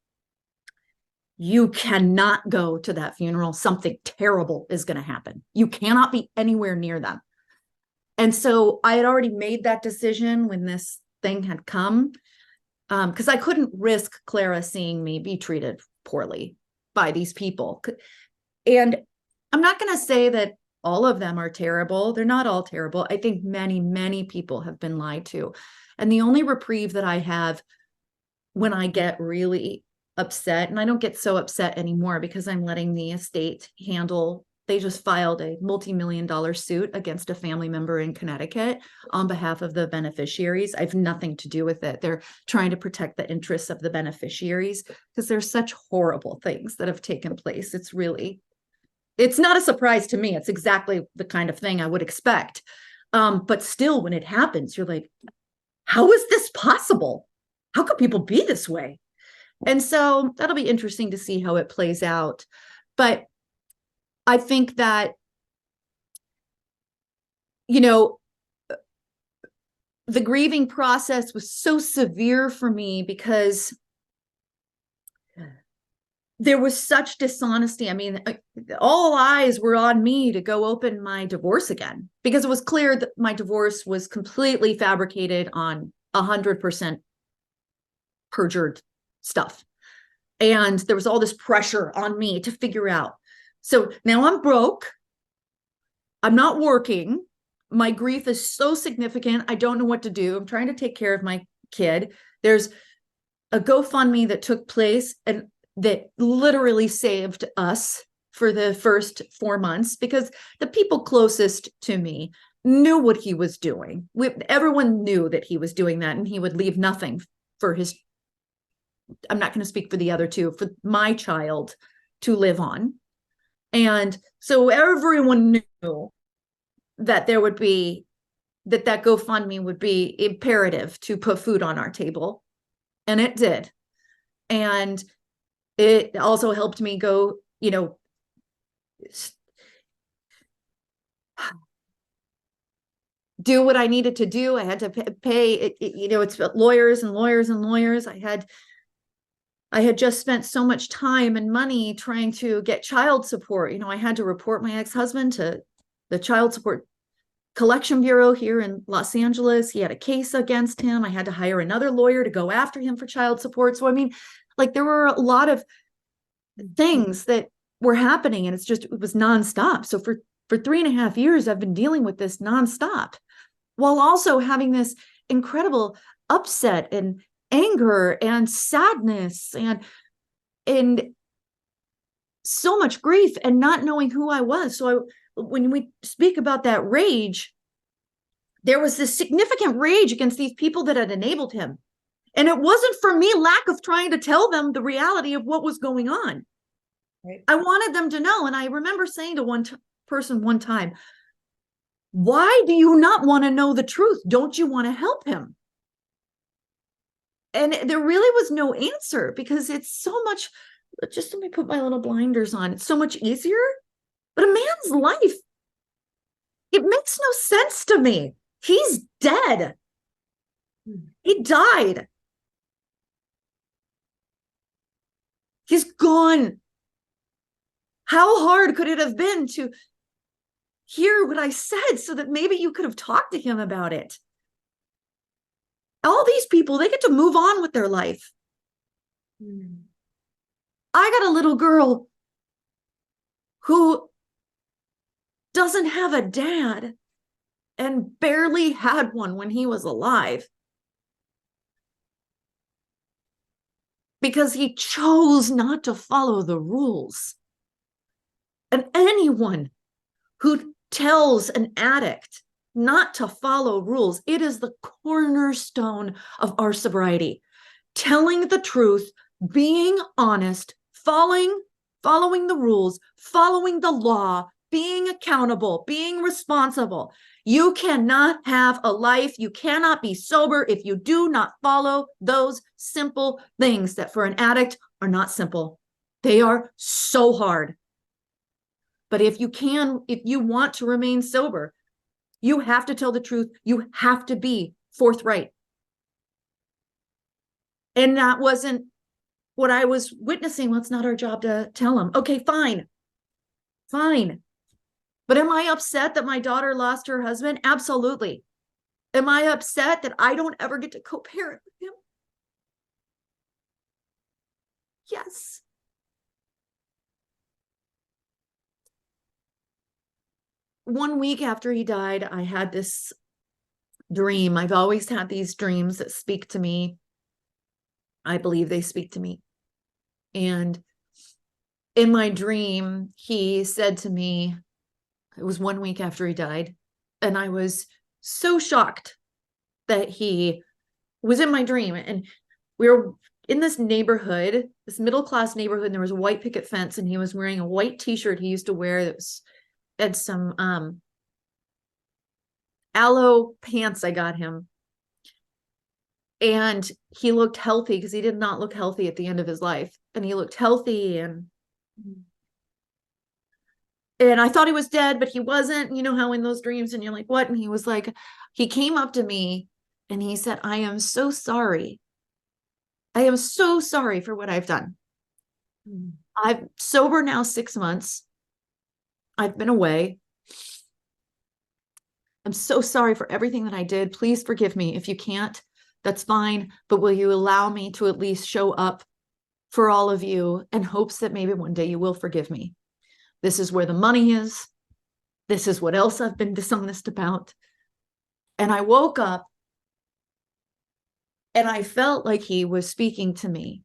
you cannot go to that funeral. Something terrible is going to happen. You cannot be anywhere near them. And so I had already made that decision when this thing had come, because I couldn't risk Clara seeing me be treated poorly by these people. And I'm not going to say that all of them are terrible. They're not all terrible. I think many, many people have been lied to. And the only reprieve that I have when I get really upset, and I don't get so upset anymore because I'm letting the estate handle, they just filed a multi-million-dollar suit against a family member in Connecticut on behalf of the beneficiaries. I have nothing to do with it. They're trying to protect the interests of the beneficiaries because there's such horrible things that have taken place. It's not a surprise to me. It's exactly the kind of thing I would expect. But still, when it happens, you're like, how is this possible? How could people be this way? And so that'll be interesting to see how it plays out. But I think that, the grieving process was so severe for me because there was such dishonesty. I mean, all eyes were on me to go open my divorce again, because it was clear that my divorce was completely fabricated on 100% perjured stuff. And there was all this pressure on me to figure out. So now I'm broke. I'm not working. My grief is so significant. I don't know what to do. I'm trying to take care of my kid. There's a GoFundMe that took place and that literally saved us for the first 4 months, because the people closest to me knew what he was doing. Everyone knew that he was doing that, and he would leave nothing for his, I'm not going to speak for the other two, for my child to live on. And so everyone knew that there would be, that GoFundMe would be imperative to put food on our table. And it did. And it also helped me go, do what I needed to do. I had to pay it's lawyers and lawyers and lawyers. I had just spent so much time and money trying to get child support. I had to report my ex-husband to the child support collection bureau here in Los Angeles. He had a case against him. I had to hire another lawyer to go after him for child support. So, I mean, like, there were a lot of things that were happening, and it was nonstop. So for 3.5 years, I've been dealing with this nonstop, while also having this incredible upset and anger and sadness and so much grief, and not knowing who I was. So when we speak about that rage, there was this significant rage against these people that had enabled him. And it wasn't for me lack of trying to tell them the reality of what was going on. Right. I wanted them to know. And I remember saying to one person one time, why do you not want to know the truth? Don't you want to help him? And there really was no answer, because it's so much, just let me put my little blinders on. It's so much easier. But a man's life, it makes no sense to me. He's dead. He died. He's gone. How hard could it have been to hear what I said so that maybe you could have talked to him about it? All these people, they get to move on with their life. I got a little girl who doesn't have a dad and barely had one when he was alive, because he chose not to follow the rules. And anyone who tells an addict not to follow rules, it is the cornerstone of our sobriety. Telling the truth, being honest, following the rules, following the law, being accountable, being responsible. You cannot have a life, you cannot be sober if you do not follow those simple things that for an addict are not simple. They are so hard. But if you want to remain sober, you have to tell the truth. You have to be forthright. And that wasn't what I was witnessing. Well, it's not our job to tell them. Okay, fine. But am I upset that my daughter lost her husband? Absolutely. Am I upset that I don't ever get to co-parent with him? Yes. One week after he died, I had this dream. I've always had these dreams that speak to me. I believe they speak to me. And in my dream, he said to me, it was 1 week after he died, and I was so shocked that he was in my dream. And we were in this neighborhood, this middle-class neighborhood, and there was a white picket fence, and he was wearing a white t-shirt he used to wear that had some aloe pants I got him. And he looked healthy, because he did not look healthy at the end of his life. And he looked healthy, and I thought he was dead, but he wasn't. You know how in those dreams, and you're like, what? And he was like, he came up to me and he said, I am so sorry. I am so sorry for what I've done. I'm sober now 6 months. I've been away. I'm so sorry for everything that I did. Please forgive me. If you can't, that's fine. But will you allow me to at least show up for all of you in hopes that maybe one day you will forgive me? This is where the money is. This is what else I've been dishonest about. And I woke up and I felt like he was speaking to me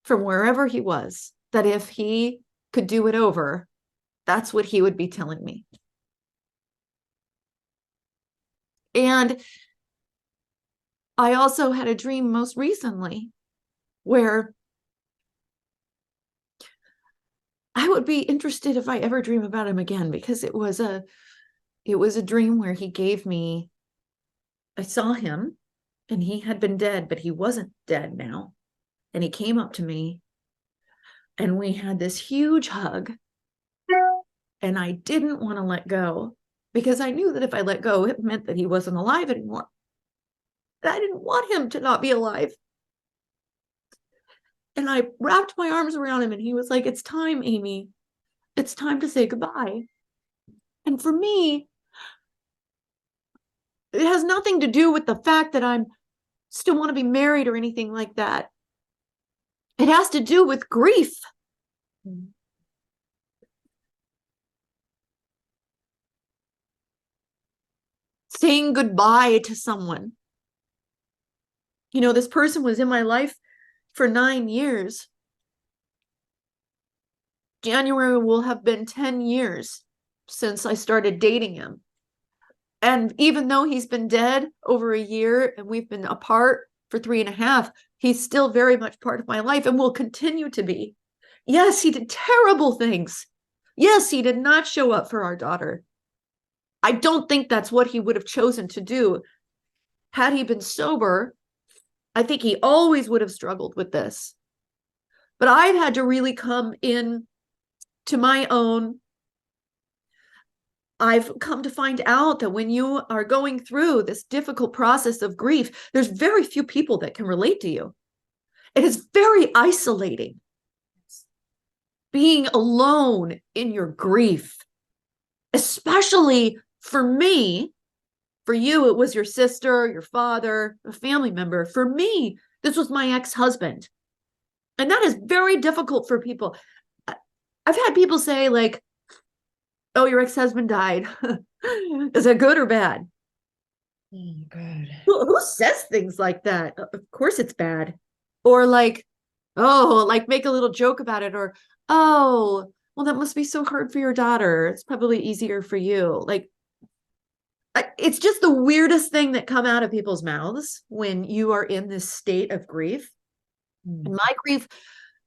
from wherever he was, that if he could do it over, that's what he would be telling me. And I also had a dream most recently where I would be interested if I ever dream about him again, because it was a dream where he gave me, I saw him and he had been dead, but he wasn't dead now. And he came up to me and we had this huge hug. And I didn't want to let go because I knew that if I let go, it meant that he wasn't alive anymore. And I didn't want him to not be alive. And I wrapped my arms around him and he was like, "It's time, Amy. It's time to say goodbye." And for me, it has nothing to do with the fact that I'm still want to be married or anything like that. It has to do with grief. Saying goodbye to someone. You know, this person was in my life for 9 years. January will have been 10 years since I started dating him. And even though he's been dead over a year and we've been apart for 3.5, he's still very much part of my life and will continue to be. Yes, he did terrible things. Yes, he did not show up for our daughter. I don't think that's what he would have chosen to do. Had he been sober, I think he always would have struggled with this. But I've had to really come in to my own. I've come to find out that when you are going through this difficult process of grief, there's very few people that can relate to you. It is very isolating. Being alone in your grief, especially for me. For you, it was your sister, your father, a family member. For me, this was my ex-husband. And that is very difficult for people. I've had people say, like, "Oh, your ex-husband died." Is it good or bad? Oh, God. Who says things like that? Of course it's bad. Or like, oh, like make a little joke about it. Or, "Oh, well, that must be so hard for your daughter. It's probably easier for you." Like, it's just the weirdest thing that come out of people's mouths when you are in this state of grief. And my grief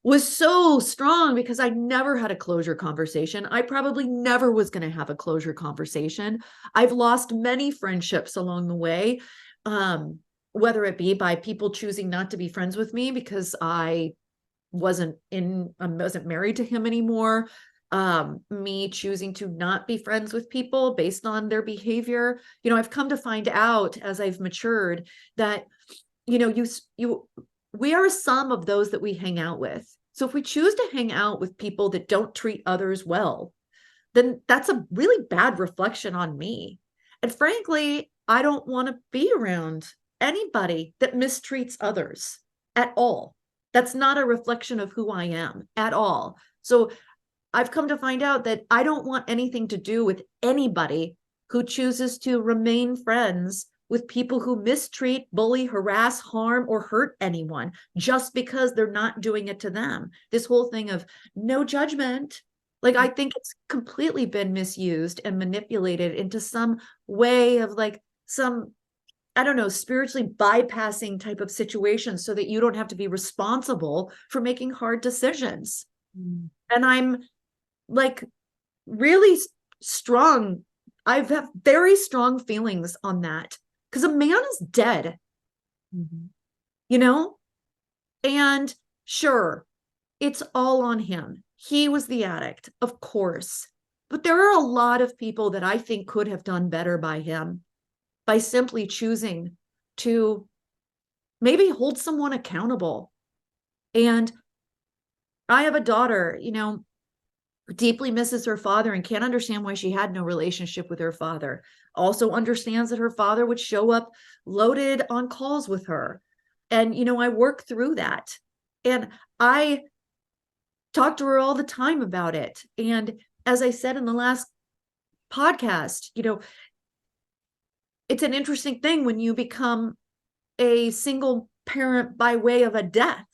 was so strong because I never had a closure conversation. I probably never was going to have a closure conversation. I've lost many friendships along the way, whether it be by people choosing not to be friends with me because I wasn't married to him anymore. Me choosing to not be friends with people based on their behavior. You know, I've come to find out as I've matured that, you know, we are a sum of those that we hang out with. So if we choose to hang out with people that don't treat others well, then that's a really bad reflection on me. And frankly, I don't want to be around anybody that mistreats others at all. That's not a reflection of who I am at all. So I've come to find out that I don't want anything to do with anybody who chooses to remain friends with people who mistreat, bully, harass, harm, or hurt anyone just because they're not doing it to them. This whole thing of no judgment, like, I think it's completely been misused and manipulated into some way of like some, I don't know, spiritually bypassing type of situation so that you don't have to be responsible for making hard decisions. And I'm like really strong. I've had very strong feelings on that because a man is dead, you know? And sure, it's all on him. He was the addict, of course. But there are a lot of people that I think could have done better by him by simply choosing to maybe hold someone accountable. And I have a daughter, who deeply misses her father and can't understand why she had no relationship with her father. Also understands that her father would show up loaded on calls with her. And, I work through that. And I talk to her all the time about it. And as I said in the last podcast, it's an interesting thing when you become a single parent by way of a death.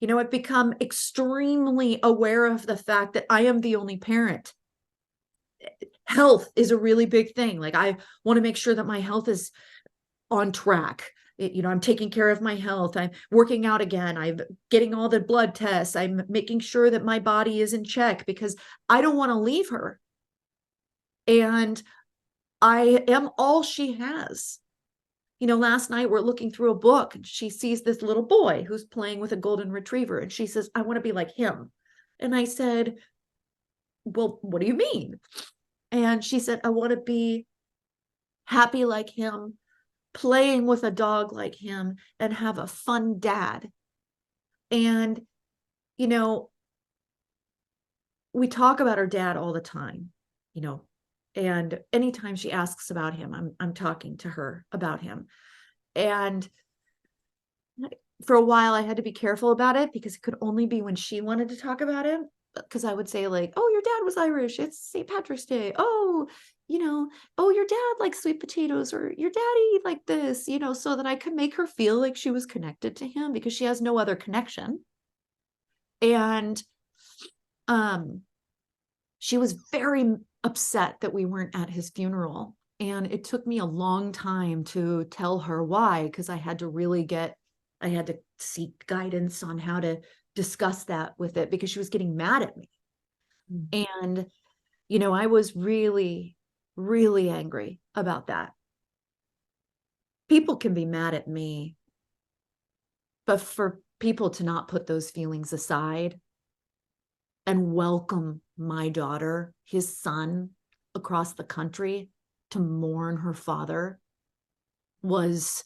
I've become extremely aware of the fact that I am the only parent. Health is a really big thing. Like, I want to make sure that my health is on track. I'm taking care of my health. I'm working out again. I'm getting all the blood tests. I'm making sure that my body is in check because I don't want to leave her. And I am all she has. Last night we're looking through a book and she sees this little boy who's playing with a golden retriever. And she says, I want to be like him. And I said, well, what do you mean? And she said, I want to be happy like him, playing with a dog like him, and have a fun dad. And, we talk about her dad all the time, and anytime she asks about him, I'm talking to her about him. And for a while I had to be careful about it because it could only be when she wanted to talk about him. Because I would say, like, oh, your dad was Irish, it's St. Patrick's Day. Oh, oh, your dad likes sweet potatoes, or your daddy like this, so that I could make her feel like she was connected to him because she has no other connection. And she was very upset that we weren't at his funeral. And it took me a long time to tell her why, because I had to seek guidance on how to discuss that with it, because she was getting mad at me. And, I was really, really angry about that. People can be mad at me, but for people to not put those feelings aside and welcome my daughter, his son, across the country to mourn her father was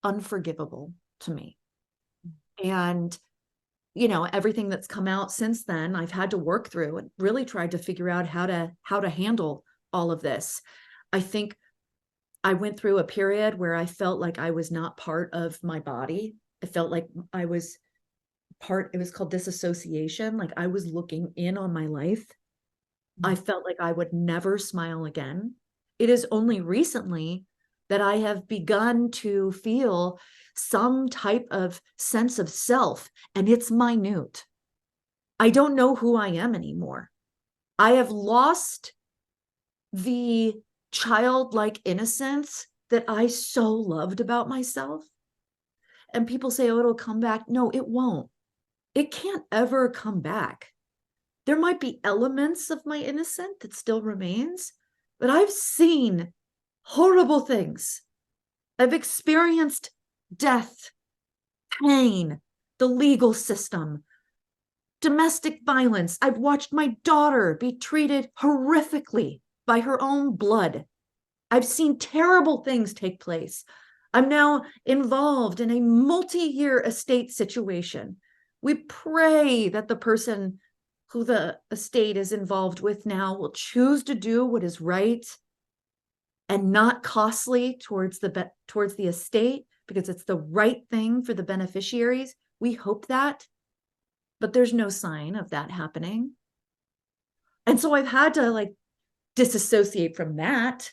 unforgivable to me. And, everything that's come out since then, I've had to work through and really tried to figure out how to handle all of this. I think I went through a period where I felt like I was not part of my body. I felt like I was it was called disassociation. Like, I was looking in on my life. I felt like I would never smile again. It is only recently that I have begun to feel some type of sense of self, and it's minute. I don't know who I am anymore. I have lost the childlike innocence that I so loved about myself. And people say, oh, it'll come back. No, it won't. It can't ever come back. There might be elements of my innocence that still remains, but I've seen horrible things. I've experienced death, pain, the legal system, domestic violence. I've watched my daughter be treated horrifically by her own blood. I've seen terrible things take place. I'm now involved in a multi-year estate situation. We pray that the person who the estate is involved with now will choose to do what is right and not costly towards the estate, because it's the right thing for the beneficiaries. We hope that, but there's no sign of that happening. And so I've had to disassociate from that.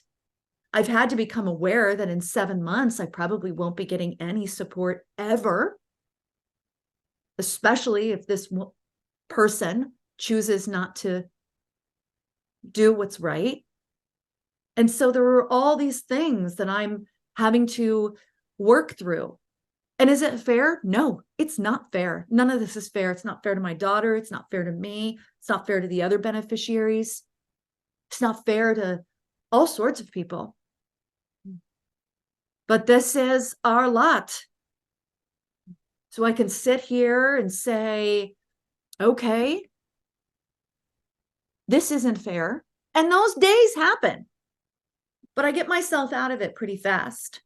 I've had to become aware that in 7 months, I probably won't be getting any support ever, especially if this person chooses not to do what's right. And so there are all these things that I'm having to work through. And is it fair? No, it's not fair. None of this is fair. It's not fair to my daughter. It's not fair to me. It's not fair to the other beneficiaries. It's not fair to all sorts of people. But this is our lot. So I can sit here and say, okay, this isn't fair. And those days happen. But I get myself out of it pretty fast.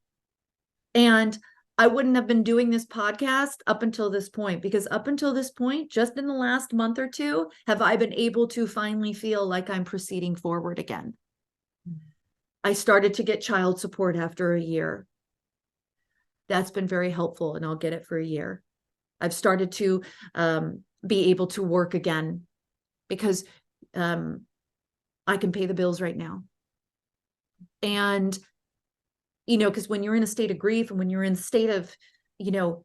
And I wouldn't have been doing this podcast up until this point, because up until this point, just in the last month or two, have I been able to finally feel like I'm proceeding forward again. I started to get child support after a year. That's been very helpful, and I'll get it for a year. I've started to be able to work again because I can pay the bills right now. And, you know, because when you're in a state of grief and when you're in a state of, you know,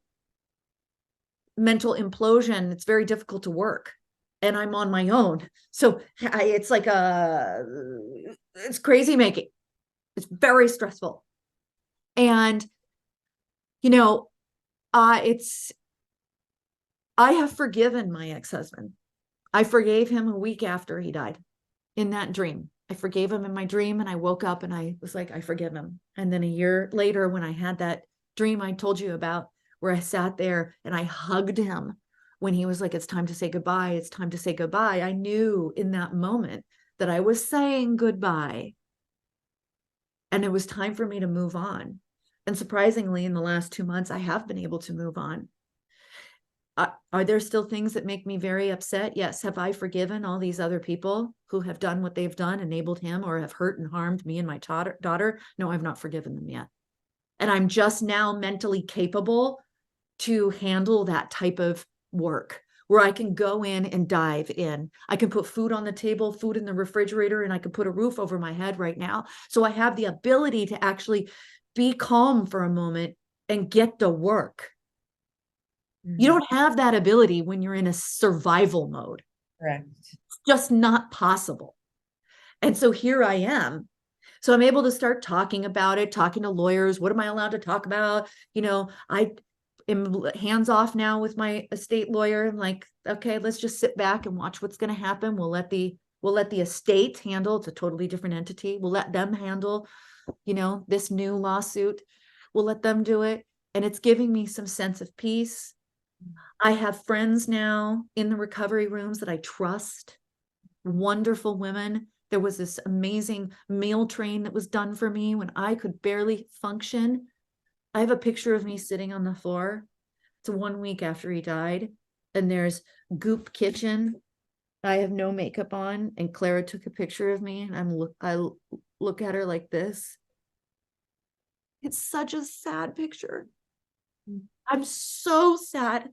mental implosion, it's very difficult to work. And I'm on my own. So it's like it's crazy making. It's very stressful. And, you know, I have forgiven my ex-husband. I forgave him a week after he died in that dream. I forgave him in my dream, and I woke up and I was like, I forgive him. And then a year later, when I had that dream I told you about, where I sat there and I hugged him when he was like, it's time to say goodbye. It's time to say goodbye. I knew in that moment that I was saying goodbye. And it was time for me to move on. And surprisingly, in the last 2 months, I have been able to move on. Are there still things that make me very upset? Yes. Have I forgiven all these other people who have done what they've done, enabled him, or have hurt and harmed me and my daughter? No, I've not forgiven them yet. And I'm just now mentally capable to handle that type of work where I can go in and dive in. I can put food on the table, food in the refrigerator, and I can put a roof over my head right now. So I have the ability to actually be calm for a moment and get to work. You don't have that ability when you're in a survival mode. Correct. It's just not possible. And so here I am. So I'm able to start talking about it, talking to lawyers. What am I allowed to talk about? You know, I am hands off now with my estate lawyer. I'm like, okay, let's just sit back and watch what's going to happen. We'll let the estate handle. It's a totally different entity. We'll let them handle, you know, this new lawsuit. We'll let them do it. And it's giving me some sense of peace. I have friends now in the recovery rooms that I trust, wonderful women. There was this amazing meal train that was done for me when I could barely function. I have a picture of me sitting on the floor. It's 1 week after he died. And there's Goop Kitchen. I have no makeup on. And Clara took a picture of me. And I look at her like this. It's such a sad picture. I'm so sad.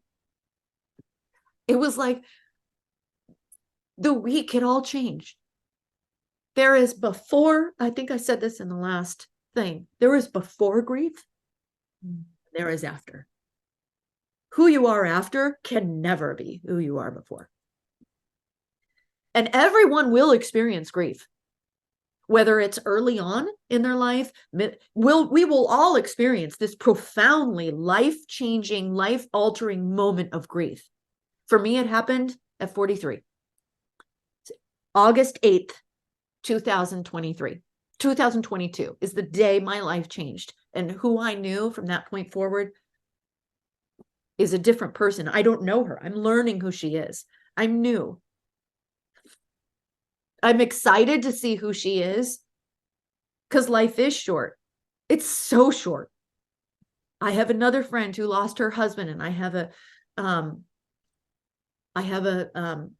It was like the week it all changed. There is before, I think I said this in the last thing, there is before grief, there is after. Who you are after can never be who you are before. And everyone will experience grief, whether it's early on in their life. We will all experience this profoundly life-changing, life-altering moment of grief. For me, it happened at 43. August 8th, 2023. 2022 is the day my life changed. And who I knew from that point forward is a different person. I don't know her. I'm learning who she is. I'm new. I'm excited to see who she is because life is short. It's so short. I have another friend who lost her husband, and I have a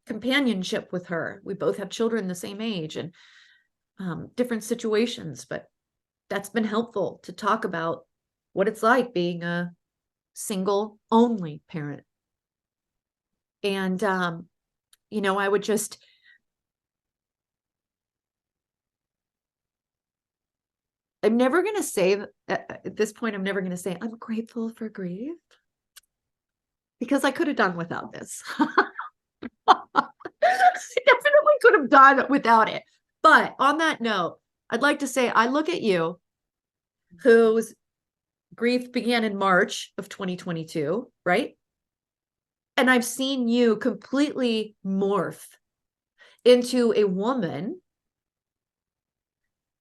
companionship with her. We both have children the same age and different situations, but that's been helpful to talk about what it's like being a single only parent. And, you know, I would just, I'm never going to say at this point, I'm never going to say I'm grateful for grief, because I could have done without this. I definitely could have done without it. But on that note, I'd like to say I look at you, whose grief began in March of 2022, right? And I've seen you completely morph into a woman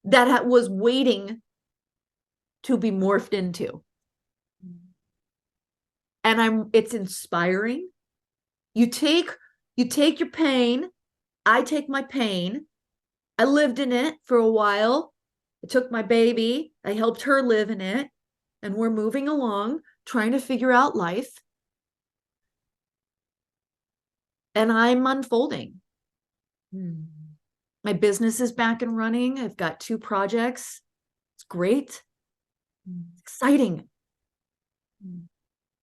that was waiting to be morphed into. And it's inspiring. You take your pain. I take my pain. I lived in it for a while. I took my baby. I helped her live in it. and we're moving along, trying to figure out life. And I'm unfolding. My business is back and running. I've got 2 projects. It's great. It's exciting.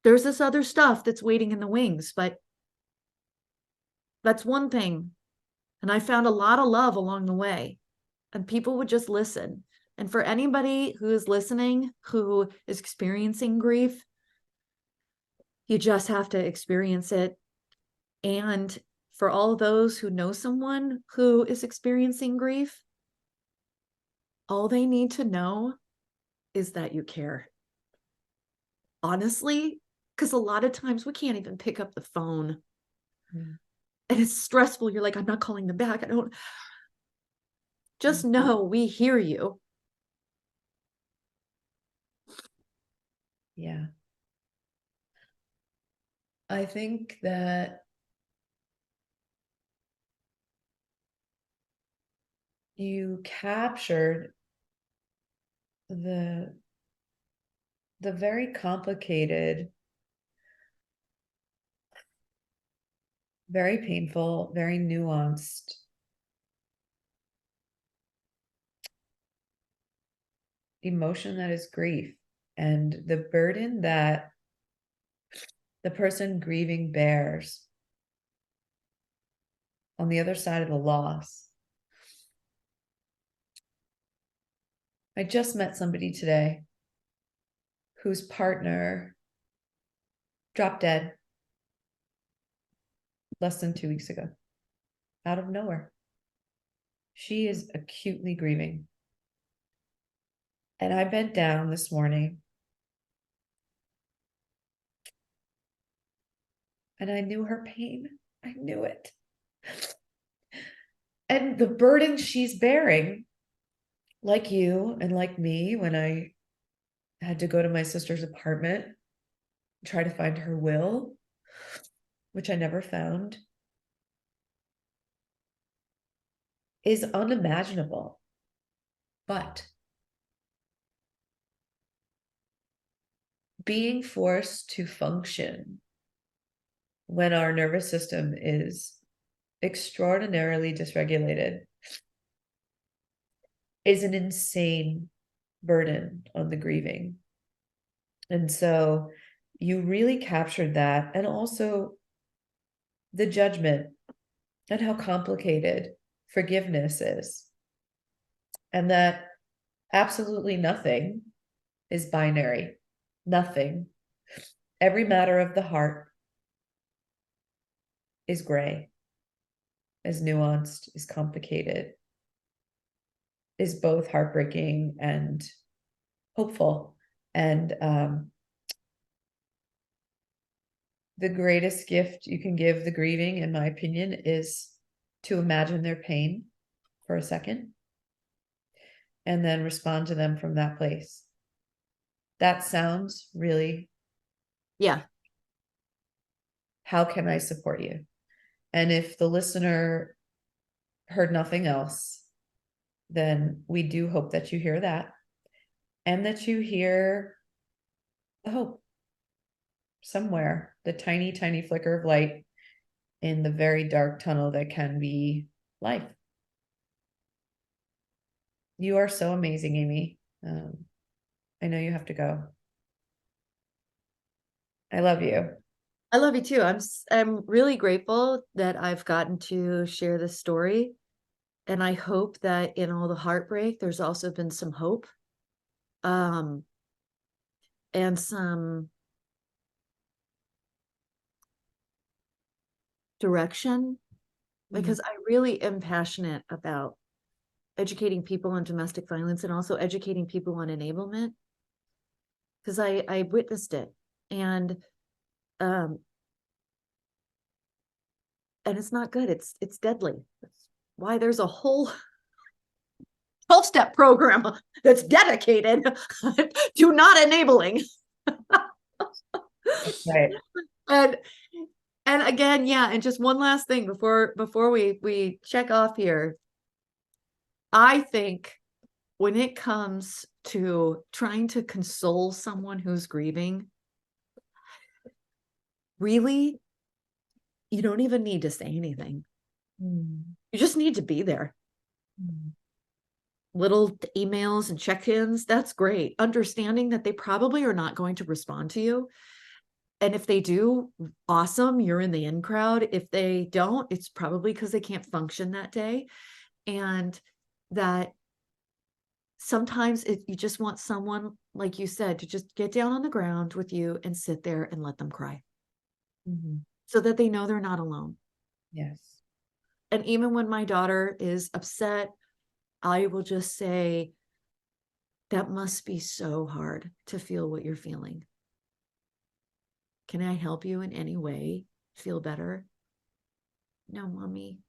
There's this other stuff that's waiting in the wings, but that's one thing. And I found a lot of love along the way, and people would just listen. And for anybody who is listening, who is experiencing grief, you just have to experience it. And for all those who know someone who is experiencing grief, all they need to know is that you care. Honestly, because a lot of times we can't even pick up the phone. And it's stressful. You're like, I'm not calling them back. I don't. Just know we hear you. Yeah. I think that you captured the very complicated, very painful, very nuanced emotion that is grief, and the burden that the person grieving bears on the other side of the loss. I just met somebody today whose partner dropped dead less than 2 weeks ago, out of nowhere. She is acutely grieving. And I bent down this morning and I knew her pain. I knew it. And the burden she's bearing, like you and like me, when I had to go to my sister's apartment, try to find her will, which I never found, is unimaginable. But being forced to function when our nervous system is extraordinarily dysregulated is an insane burden on the grieving. And so you really captured that, and also the judgment and how complicated forgiveness is, and that absolutely nothing is binary. Nothing. Every matter of the heart is gray, is nuanced, is complicated, is both heartbreaking and hopeful. And the greatest gift you can give the grieving, in my opinion, is to imagine their pain for a second and then respond to them from that place. That sounds really, Yeah. how can I support you? And if the listener heard nothing else, then we do hope that you hear that, and that you hear the hope somewhere, the tiny, tiny flicker of light in the very dark tunnel that can be life. You are so amazing, Amy. I know you have to go. I love you. I love you too. I'm really grateful that I've gotten to share this story. And I hope that in all the heartbreak, there's also been some hope. And some direction, because I really am passionate about educating people on domestic violence and also educating people on enablement, because I witnessed it, and it's not good. It's deadly. That's why there's a whole 12-step program that's dedicated to not enabling. Right. And again, yeah, and just one last thing before we check off here. I think when it comes to trying to console someone who's grieving, really, you don't even need to say anything. You just need to be there. Little emails and check-ins, that's great. Understanding that they probably are not going to respond to you. And if they do, awesome, you're in the in crowd. If they don't, it's probably because they can't function that day. And that sometimes you just want someone, like you said, to just get down on the ground with you and sit there and let them cry. So that they know they're not alone. Yes. And even when my daughter is upset, I will just say, that must be so hard to feel what you're feeling. Can I help you in any way feel better? No, mommy.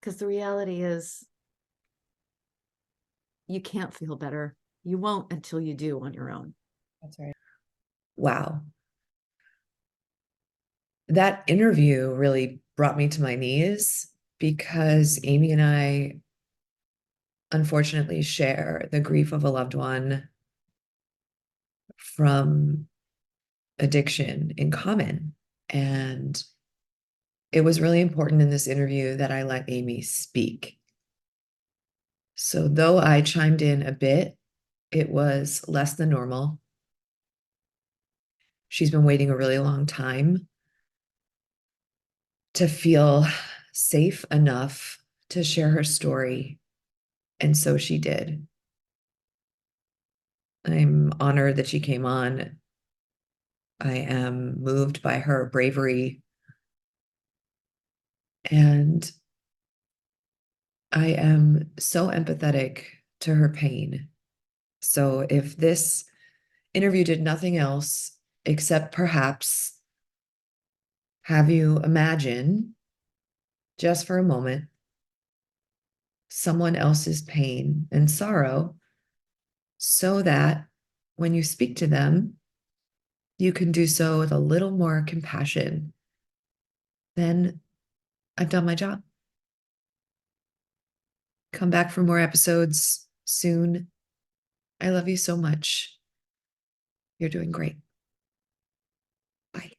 Because the reality is, you can't feel better. You won't until you do on your own. That's right. Wow. That interview really brought me to my knees because Amy and I unfortunately share the grief of a loved one from addiction in common. And it was really important in this interview that I let Amy speak. So though I chimed in a bit, it was less than normal. She's been waiting a really long time to feel safe enough to share her story. And so she did. I'm honored that she came on. I am moved by her bravery. And I am so empathetic to her pain. So if this interview did nothing else except perhaps have you imagine, just for a moment, someone else's pain and sorrow, so that when you speak to them, you can do so with a little more compassion, then I've done my job. Come back for more episodes soon. I love you so much. You're doing great. Bye.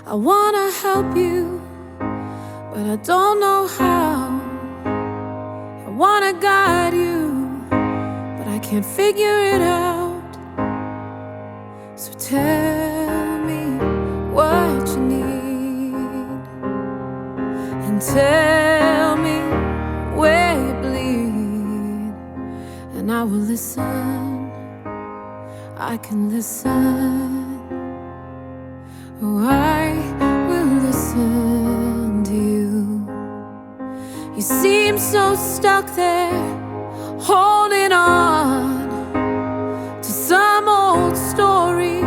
I wanna help you, but I don't know how. I wanna guide you, but I can't figure it out. So tell me what you need, and tell me where you bleed, and I will listen. I can listen. Oh, I will listen to you. You seem so stuck there, holding on to some old story,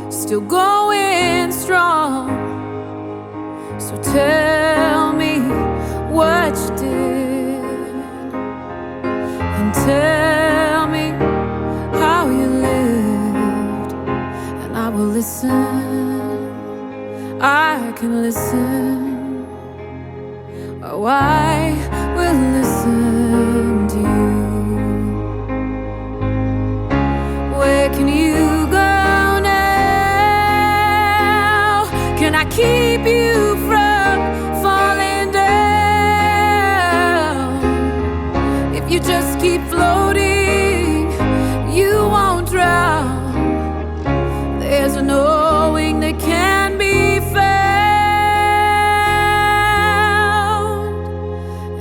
still going strong. So tell me what you did, and tell me how you lived, and I will listen. I can listen. Oh, I will listen to you. Where can you go now? Can I keep you from falling down? If you just keep floating, you won't drown. There's a knowing that can be found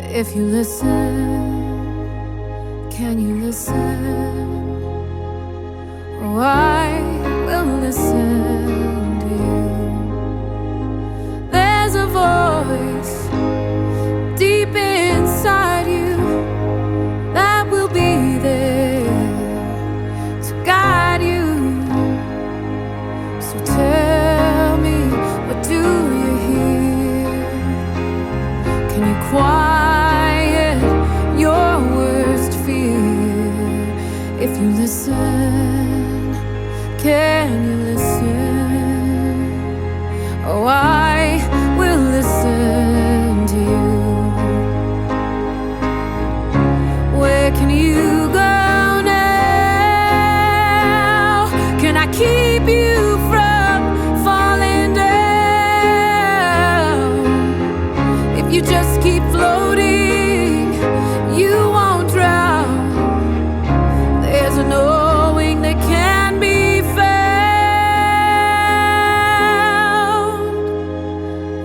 if you listen. Can you listen? Oh, I will listen to you. There's a voice deep inside you that will be there to guide you. So tell me, what do you hear? Can you quiet your worst fear if you listen? listen. Oh, I will listen to you. Where can you go now? Can I keep you from falling down? If you just keep floating, you won't drown. There's a knowing that can be found.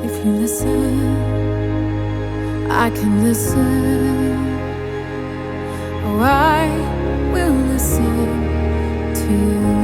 If you listen, I can listen. Oh, I will listen to you.